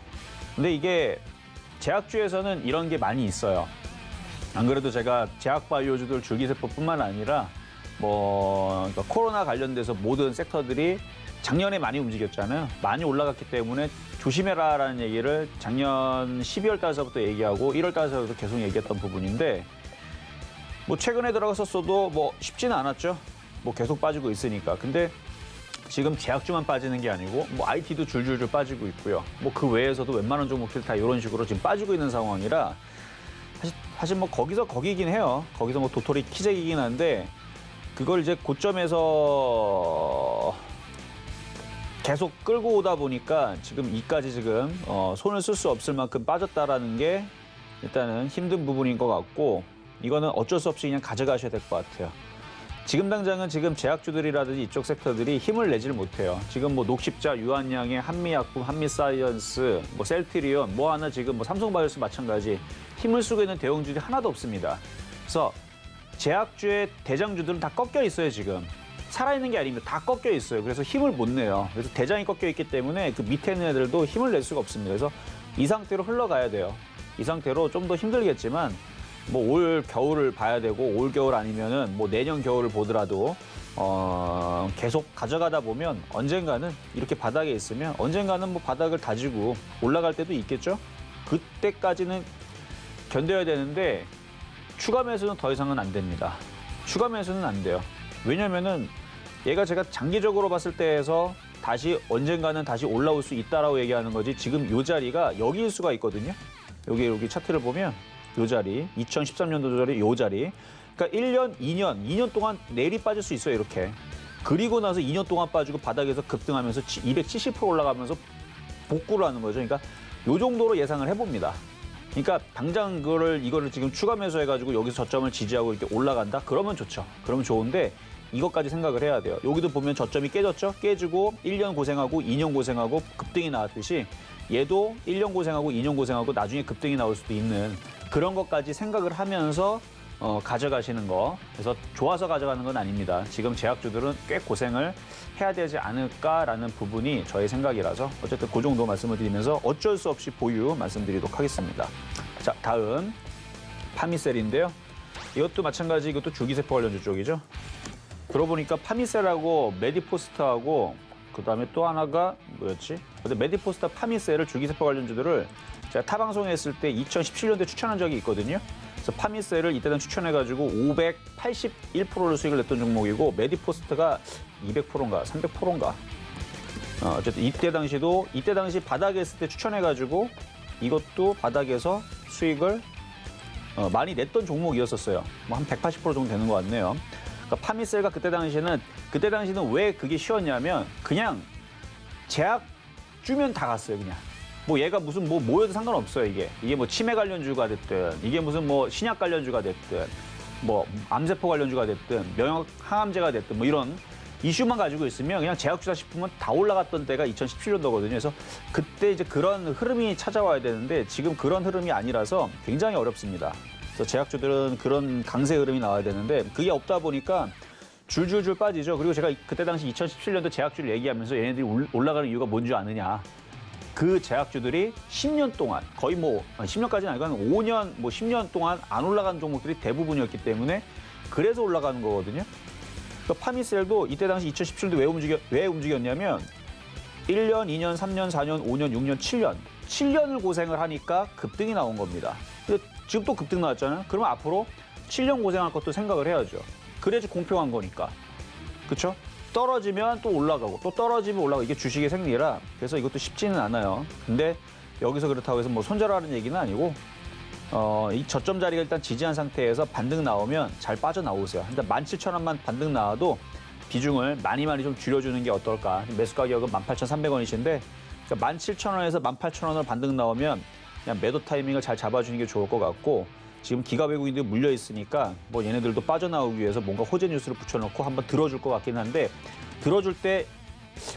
근데 이게 제약주에서는 이런 게 많이 있어요. 안 그래도 제가 제약바이오주들 줄기세포뿐만 아니라 그러니까 코로나 관련돼서 모든 섹터들이 작년에 많이 움직였잖아요. 많이 올라갔기 때문에 조심해라라는 얘기를 작년 12월 달서부터 얘기하고 1월 달서부터 계속 얘기했던 부분인데 최근에 들어갔었어도 쉽지는 않았죠. 계속 빠지고 있으니까. 근데 지금 제약주만 빠지는 게 아니고 IT도 줄줄줄 빠지고 있고요. 그 외에서도 웬만한 종목들 다 이런 식으로 지금 빠지고 있는 상황이라 사실 거기서 거기긴 해요. 거기서 도토리 키재기긴 한데 그걸 이제 고점에서 계속 끌고 오다 보니까 지금 이까지 지금 손을 쓸 수 없을 만큼 빠졌다라는 게 일단은 힘든 부분인 것 같고 이거는 어쩔 수 없이 그냥 가져가셔야 될 것 같아요. 지금 당장은 지금 제약주들이라든지 이쪽 섹터들이 힘을 내지를 못해요. 지금 녹십자, 유한양의 한미약품, 한미사이언스, 셀트리온, 하나 지금 삼성바이오스 마찬가지 힘을 쓰고 있는 대형주들이 하나도 없습니다. 그래서 제약주의 대장주들은 다 꺾여 있어요, 지금. 살아있는 게 아닙니다. 다 꺾여 있어요. 그래서 힘을 못 내요. 그래서 대장이 꺾여 있기 때문에 그 밑에 있는 애들도 힘을 낼 수가 없습니다. 그래서 이 상태로 흘러가야 돼요. 이 상태로 좀 더 힘들겠지만 뭐 올 겨울을 봐야 되고 올 겨울 아니면은 뭐 내년 겨울을 보더라도 계속 가져가다 보면 언젠가는 이렇게 바닥에 있으면 언젠가는 뭐 바닥을 다지고 올라갈 때도 있겠죠. 그때까지는 견뎌야 되는데 추가 매수는 더 이상은 안 됩니다. 추가 매수는 안 돼요. 왜냐면은 얘가 제가 장기적으로 봤을 때에서 다시 언젠가는 다시 올라올 수 있다라고 얘기하는 거지 지금 이 자리가 여기일 수가 있거든요. 여기 차트를 보면 이 자리, 2013년도 자리, 이 자리. 그러니까 1년, 2년 동안 내일이 빠질 수 있어요, 이렇게. 그리고 나서 2년 동안 빠지고 바닥에서 급등하면서 270% 올라가면서 복구를 하는 거죠. 그러니까 이 정도로 예상을 해봅니다. 그러니까 당장 이거를 지금 추가 매수해가지고 여기서 저점을 지지하고 이렇게 올라간다? 그러면 좋죠. 그러면 좋은데 이것까지 생각을 해야 돼요. 여기도 보면 저점이 깨졌죠? 깨지고 1년 고생하고 2년 고생하고 급등이 나왔듯이 얘도 1년 고생하고 2년 고생하고 나중에 급등이 나올 수도 있는 그런 것까지 생각을 하면서 가져가시는 거. 그래서 좋아서 가져가는 건 아닙니다. 지금 제약주들은 꽤 고생을 해야 되지 않을까라는 부분이 저의 생각이라서 어쨌든 그 정도 말씀을 드리면서 어쩔 수 없이 보유 말씀드리도록 하겠습니다. 자, 다음 파미셀인데요. 이것도 마찬가지 이것도 줄기세포 관련주 쪽이죠. 들어보니까 파미셀하고 메디포스트하고 그다음에 또 하나가 뭐였지? 근데 메디포스트 파미셀을 줄기세포 관련주들을 제가 타방송에 했을 때 2017년도에 추천한 적이 있거든요. 그래서 파미셀을 이때는 추천해가지고 581%를 수익을 냈던 종목이고 메디포스트가 200%인가 300%인가 어쨌든 이때 당시 바닥에 있을 때 추천해가지고 이것도 바닥에서 수익을 많이 냈던 종목이었었어요. 뭐 한 180% 정도 되는 것 같네요. 그러니까 파미셀가 그때 당시는 왜 그게 쉬웠냐면 그냥 제약 주면 다 갔어요, 그냥. 뭐 얘가 무슨 뭐여도 상관없어요, 이게 뭐 치매 관련주가 됐든 이게 무슨 뭐 신약 관련주가 됐든 뭐 암세포 관련주가 됐든 명역 항암제가 됐든 뭐 이런 이슈만 가지고 있으면 그냥 제약주다 싶으면 다 올라갔던 때가 2017년도거든요. 그래서 그때 이제 그런 흐름이 찾아와야 되는데 지금 그런 흐름이 아니라서 굉장히 어렵습니다. 그래서 제약주들은 그런 강세 흐름이 나와야 되는데 그게 없다 보니까 줄줄줄 빠지죠. 그리고 제가 그때 당시 2017년도 제약주를 얘기하면서 얘네들이 올라가는 이유가 뭔지 아느냐. 그 제약주들이 10년 동안 거의 뭐 10년까지는 아니고 한 5년, 뭐 10년 동안 안 올라간 종목들이 대부분이었기 때문에 그래서 올라가는 거거든요. 그러니까 파미셀도 이때 당시 2017년도 왜 움직였냐면 1년, 2년, 3년, 4년, 5년, 6년, 7년. 7년을 고생을 하니까 급등이 나온 겁니다. 근데 지금 또 급등 나왔잖아요. 그러면 앞으로 7년 고생할 것도 생각을 해야죠. 그래야지 공평한 거니까. 그렇죠? 떨어지면 또 올라가고 또 떨어지면 올라가고 이게 주식의 생리라 그래서 이것도 쉽지는 않아요. 근데 여기서 그렇다고 해서 뭐 손절하는 얘기는 아니고 이 저점 자리가 일단 지지한 상태에서 반등 나오면 잘 빠져나오세요. 일단 17,000원만 반등 나와도 비중을 많이 좀 줄여주는 게 어떨까. 매수 가격은 18,300원이신데 그러니까 17,000원에서 18,000원으로 반등 나오면 그냥 매도 타이밍을 잘 잡아주는 게 좋을 것 같고 지금 기가 외국인들이 물려 있으니까 뭐 얘네들도 빠져나오기 위해서 뭔가 호재 뉴스를 붙여놓고 한번 들어줄 것 같긴 한데 들어줄 때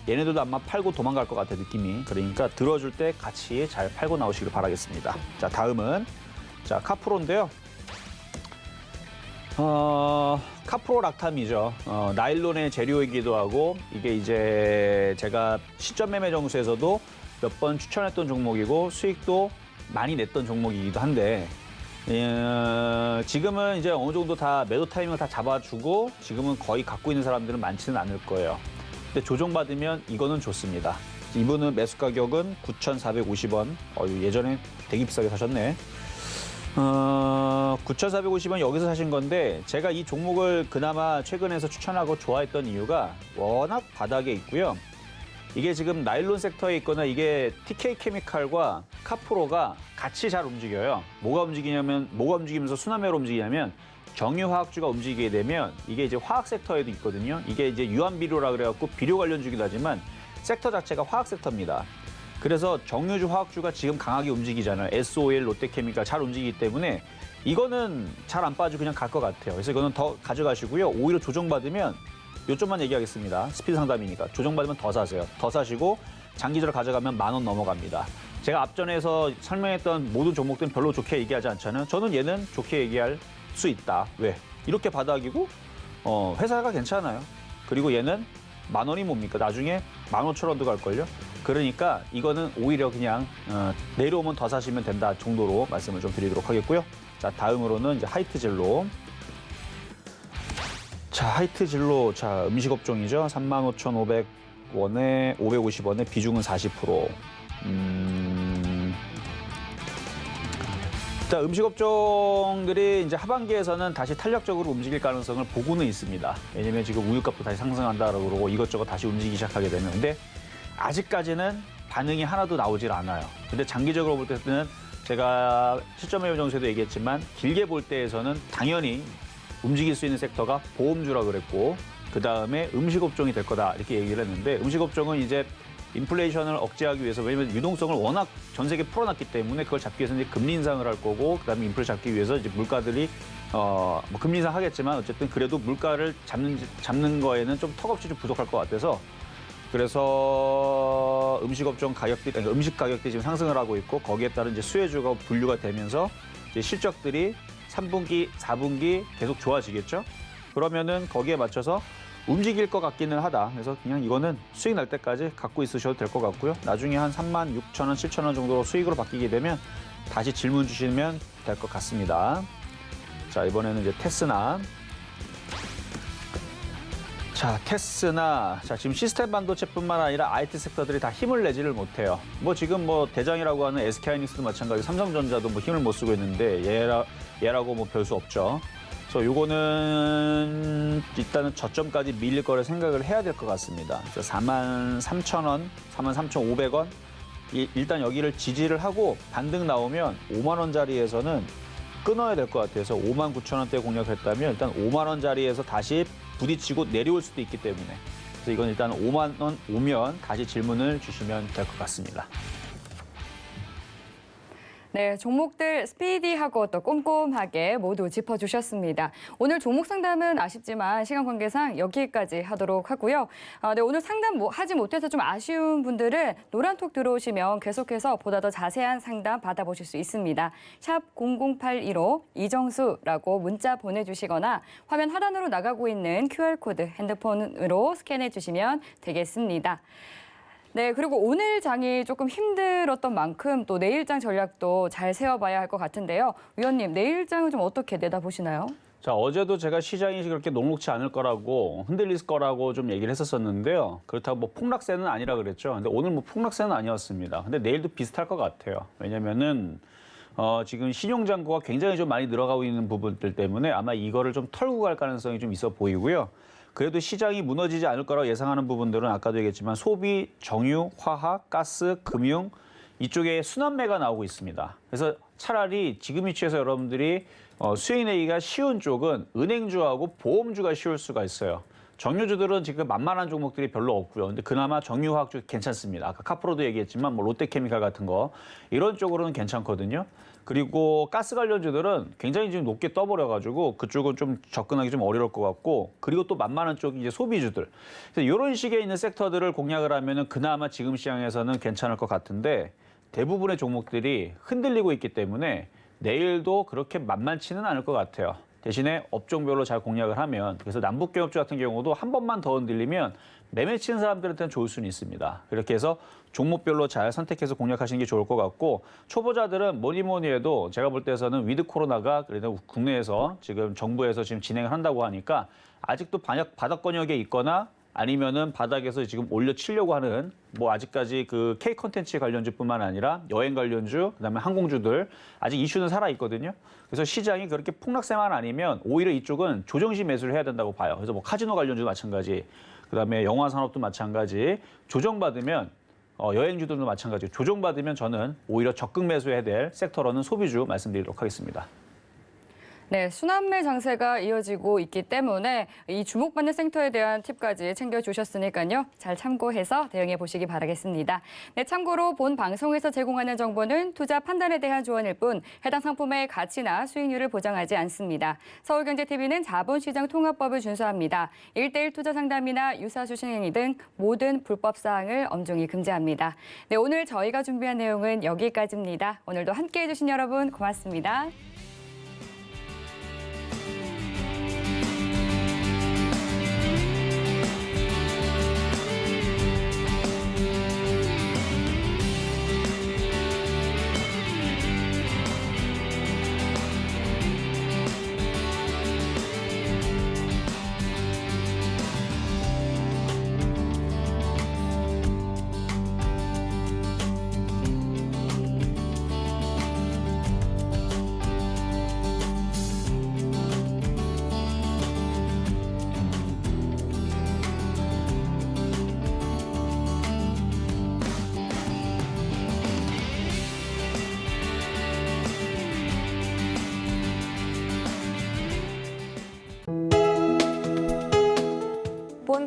얘네들도 아마 팔고 도망갈 것 같아 느낌이. 그러니까 들어줄 때 같이 잘 팔고 나오시길 바라겠습니다. 자, 다음은 자 카프로인데요. 카프로 락탐이죠. 나일론의 재료이기도 하고 이게 이제 제가 시점 매매 정수에서도 몇 번 추천했던 종목이고 수익도 많이 냈던 종목이기도 한데 지금은 이제 어느 정도 다 매도 타이밍을 다 잡아주고 지금은 거의 갖고 있는 사람들은 많지는 않을 거예요. 근데 조정받으면 이거는 좋습니다. 이분은 매수 가격은 9,450원. 예전에 되게 비싸게 사셨네. 9,450원 여기서 사신 건데 제가 이 종목을 그나마 최근에서 추천하고 좋아했던 이유가 워낙 바닥에 있고요. 이게 지금 나일론 섹터에 있거나 이게 TK 케미칼과 카프로가 같이 잘 움직여요. 뭐가 움직이면서 순환매로 움직이냐면 정유화학주가 움직이게 되면 이게 이제 화학 섹터에도 있거든요. 이게 이제 유한비료라 그래갖고 비료 관련주기도 하지만 섹터 자체가 화학 섹터입니다. 그래서 정유주 화학주가 지금 강하게 움직이잖아요. SOL, 롯데케미칼 잘 움직이기 때문에 이거는 잘 안 빠지고 그냥 갈 것 같아요. 그래서 이거는 더 가져가시고요. 오히려 조정받으면 요점만 얘기하겠습니다. 스피드 상담이니까. 조정받으면 더 사세요. 더 사시고 장기적으로 가져가면 10,000원 넘어갑니다. 제가 앞전에서 설명했던 모든 종목들은 별로 좋게 얘기하지 않잖아요. 저는 얘는 좋게 얘기할 수 있다. 왜? 이렇게 바닥이고 회사가 괜찮아요. 그리고 얘는 10,000원이 뭡니까? 나중에 15,000원도 갈걸요? 그러니까 이거는 오히려 그냥 내려오면 더 사시면 된다 정도로 말씀을 좀 드리도록 하겠고요. 자, 다음으로는 이제 하이트 진로. 자, 하이트 진로. 자, 음식 업종이죠. 35,500원에 550원에 비중은 40%. 자, 음식 업종들이 이제 하반기에서는 다시 탄력적으로 움직일 가능성을 보고는 있습니다. 왜냐면 지금 우유값도 다시 상승한다라고 그러고 이것저것 다시 움직이기 시작하게 되면. 근데 아직까지는 반응이 하나도 나오질 않아요. 근데 장기적으로 볼 때는 제가 시점의 정세도 얘기했지만 길게 볼 때에서는 당연히 움직일 수 있는 섹터가 보험주라 그랬고 그다음에 음식 업종이 될 거다 이렇게 얘기를 했는데 음식 업종은 이제 인플레이션을 억제하기 위해서 왜냐면 유동성을 워낙 전 세계 풀어놨기 때문에 그걸 잡기 위해서 이제 금리 인상을 할 거고 그다음에 인플레 잡기 위해서 이제 물가들이 뭐 금리 인상 하겠지만 어쨌든 그래도 물가를 잡는 거에는 좀 턱없이 좀 부족할 것 같아서 그래서 음식 가격들이 지금 상승을 하고 있고 거기에 따른 이제 수혜주가 분류가 되면서 이제 실적들이 3분기, 4분기 계속 좋아지겠죠. 그러면은 거기에 맞춰서 움직일 것 같기는 하다. 그래서 그냥 이거는 수익 날 때까지 갖고 있으셔도 될 것 같고요. 나중에 한 36,000원, 7,000원 정도로 수익으로 바뀌게 되면 다시 질문 주시면 될 것 같습니다. 자, 이번에는 이제 테스나. 자, 테스나. 자, 지금 시스템 반도체뿐만 아니라 IT 섹터들이 다 힘을 내지를 못해요. 뭐 지금 뭐 대장이라고 하는 SK하이닉스도 마찬가지, 삼성전자도 뭐 힘을 못 쓰고 있는데 얘라고 뭐 별 수 없죠. 그래서 요거는 일단은 저점까지 밀릴 거를 생각을 해야 될 것 같습니다. 그래서 43,000원, 43,500원. 일단 여기를 지지를 하고 반등 나오면 5만 원짜리에서는 끊어야 될 것 같아서 59,000원대 공략했다면 일단 5만 원짜리에서 다시 부딪히고 내려올 수도 있기 때문에 그래서 이건 일단 5만 원 오면 다시 질문을 주시면 될 것 같습니다. 네, 종목들 스피디하고 또 꼼꼼하게 모두 짚어주셨습니다. 오늘 종목 상담은 아쉽지만 시간 관계상 여기까지 하도록 하고요. 네, 오늘 상담 하지 못해서 좀 아쉬운 분들은 노란톡 들어오시면 계속해서 보다 더 자세한 상담 받아보실 수 있습니다. 샵 0081로 이정수라고 문자 보내주시거나 화면 하단으로 나가고 있는 QR코드 핸드폰으로 스캔해 주시면 되겠습니다. 네, 그리고 오늘 장이 조금 힘들었던 만큼 또 내일장 전략도 잘 세워봐야 할 것 같은데요. 위원님, 내일장은 좀 어떻게 내다보시나요? 자, 어제도 제가 시장이 그렇게 녹록치 않을 거라고 흔들릴 거라고 좀 얘기를 했었었는데요. 그렇다고 뭐 폭락세는 아니라 그랬죠. 근데 오늘 뭐 폭락세는 아니었습니다. 근데 내일도 비슷할 것 같아요. 왜냐면은 지금 신용잔고가 굉장히 좀 많이 늘어가고 있는 부분들 때문에 아마 이거를 좀 털고 갈 가능성이 좀 있어 보이고요. 그래도 시장이 무너지지 않을 거라고 예상하는 부분들은 아까도 얘기했지만 소비, 정유, 화학, 가스, 금융 이쪽에 순환매가 나오고 있습니다. 그래서 차라리 지금 위치에서 여러분들이 수익 내기가 쉬운 쪽은 은행주하고 보험주가 쉬울 수가 있어요. 정유주들은 지금 만만한 종목들이 별로 없고요. 근데 그나마 정유화학주 괜찮습니다. 아까 카프로도 얘기했지만 뭐 롯데케미칼 같은 거 이런 쪽으로는 괜찮거든요. 그리고 가스 관련주들은 굉장히 지금 높게 떠버려가지고 그쪽은 좀 접근하기 좀 어려울 것 같고 그리고 또 만만한 쪽이 이제 소비주들. 그래서 이런 식의 있는 섹터들을 공략을 하면은 그나마 지금 시장에서는 괜찮을 것 같은데 대부분의 종목들이 흔들리고 있기 때문에 내일도 그렇게 만만치는 않을 것 같아요. 대신에 업종별로 잘 공략을 하면 그래서 남북경협주 같은 경우도 한 번만 더 흔들리면 매매 치는 사람들한테는 좋을 수는 있습니다. 그렇게 해서 종목별로 잘 선택해서 공략하시는 게 좋을 것 같고 초보자들은 뭐니 해도 제가 볼 때에서는 위드 코로나가 그래도 국내에서 지금 정부에서 지금 진행을 한다고 하니까 아직도 바닥권역에 있거나 아니면은 바닥에서 지금 올려치려고 하는 뭐 아직까지 그 K 콘텐츠 관련주뿐만 아니라 여행 관련주, 그다음에 항공주들 아직 이슈는 살아 있거든요. 그래서 시장이 그렇게 폭락세만 아니면 오히려 이쪽은 조정시 매수를 해야 된다고 봐요. 그래서 뭐 카지노 관련주도 마찬가지, 그다음에 영화 산업도 마찬가지 조정받으면 여행주들도 마찬가지 조정받으면 저는 오히려 적극 매수해야 될 섹터로는 소비주 말씀드리도록 하겠습니다. 네, 순환매 장세가 이어지고 있기 때문에 이 주목받는 섹터에 대한 팁까지 챙겨주셨으니까요. 잘 참고해서 대응해 보시기 바라겠습니다. 네, 참고로 본 방송에서 제공하는 정보는 투자 판단에 대한 조언일 뿐 해당 상품의 가치나 수익률을 보장하지 않습니다. 서울경제TV는 자본시장 통합법을 준수합니다. 1:1 투자 상담이나 유사 수신 행위 등 모든 불법 사항을 엄중히 금지합니다. 네, 오늘 저희가 준비한 내용은 여기까지입니다. 오늘도 함께해 주신 여러분 고맙습니다.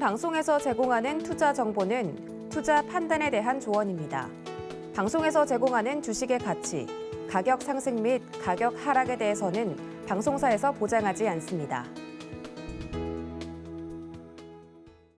방송에서 제공하는 투자 정보는 투자 판단에 대한 조언입니다. 방송에서 제공하는 주식의 가치, 가격 상승 및 가격 하락에 대해서는 방송사에서 보장하지 않습니다.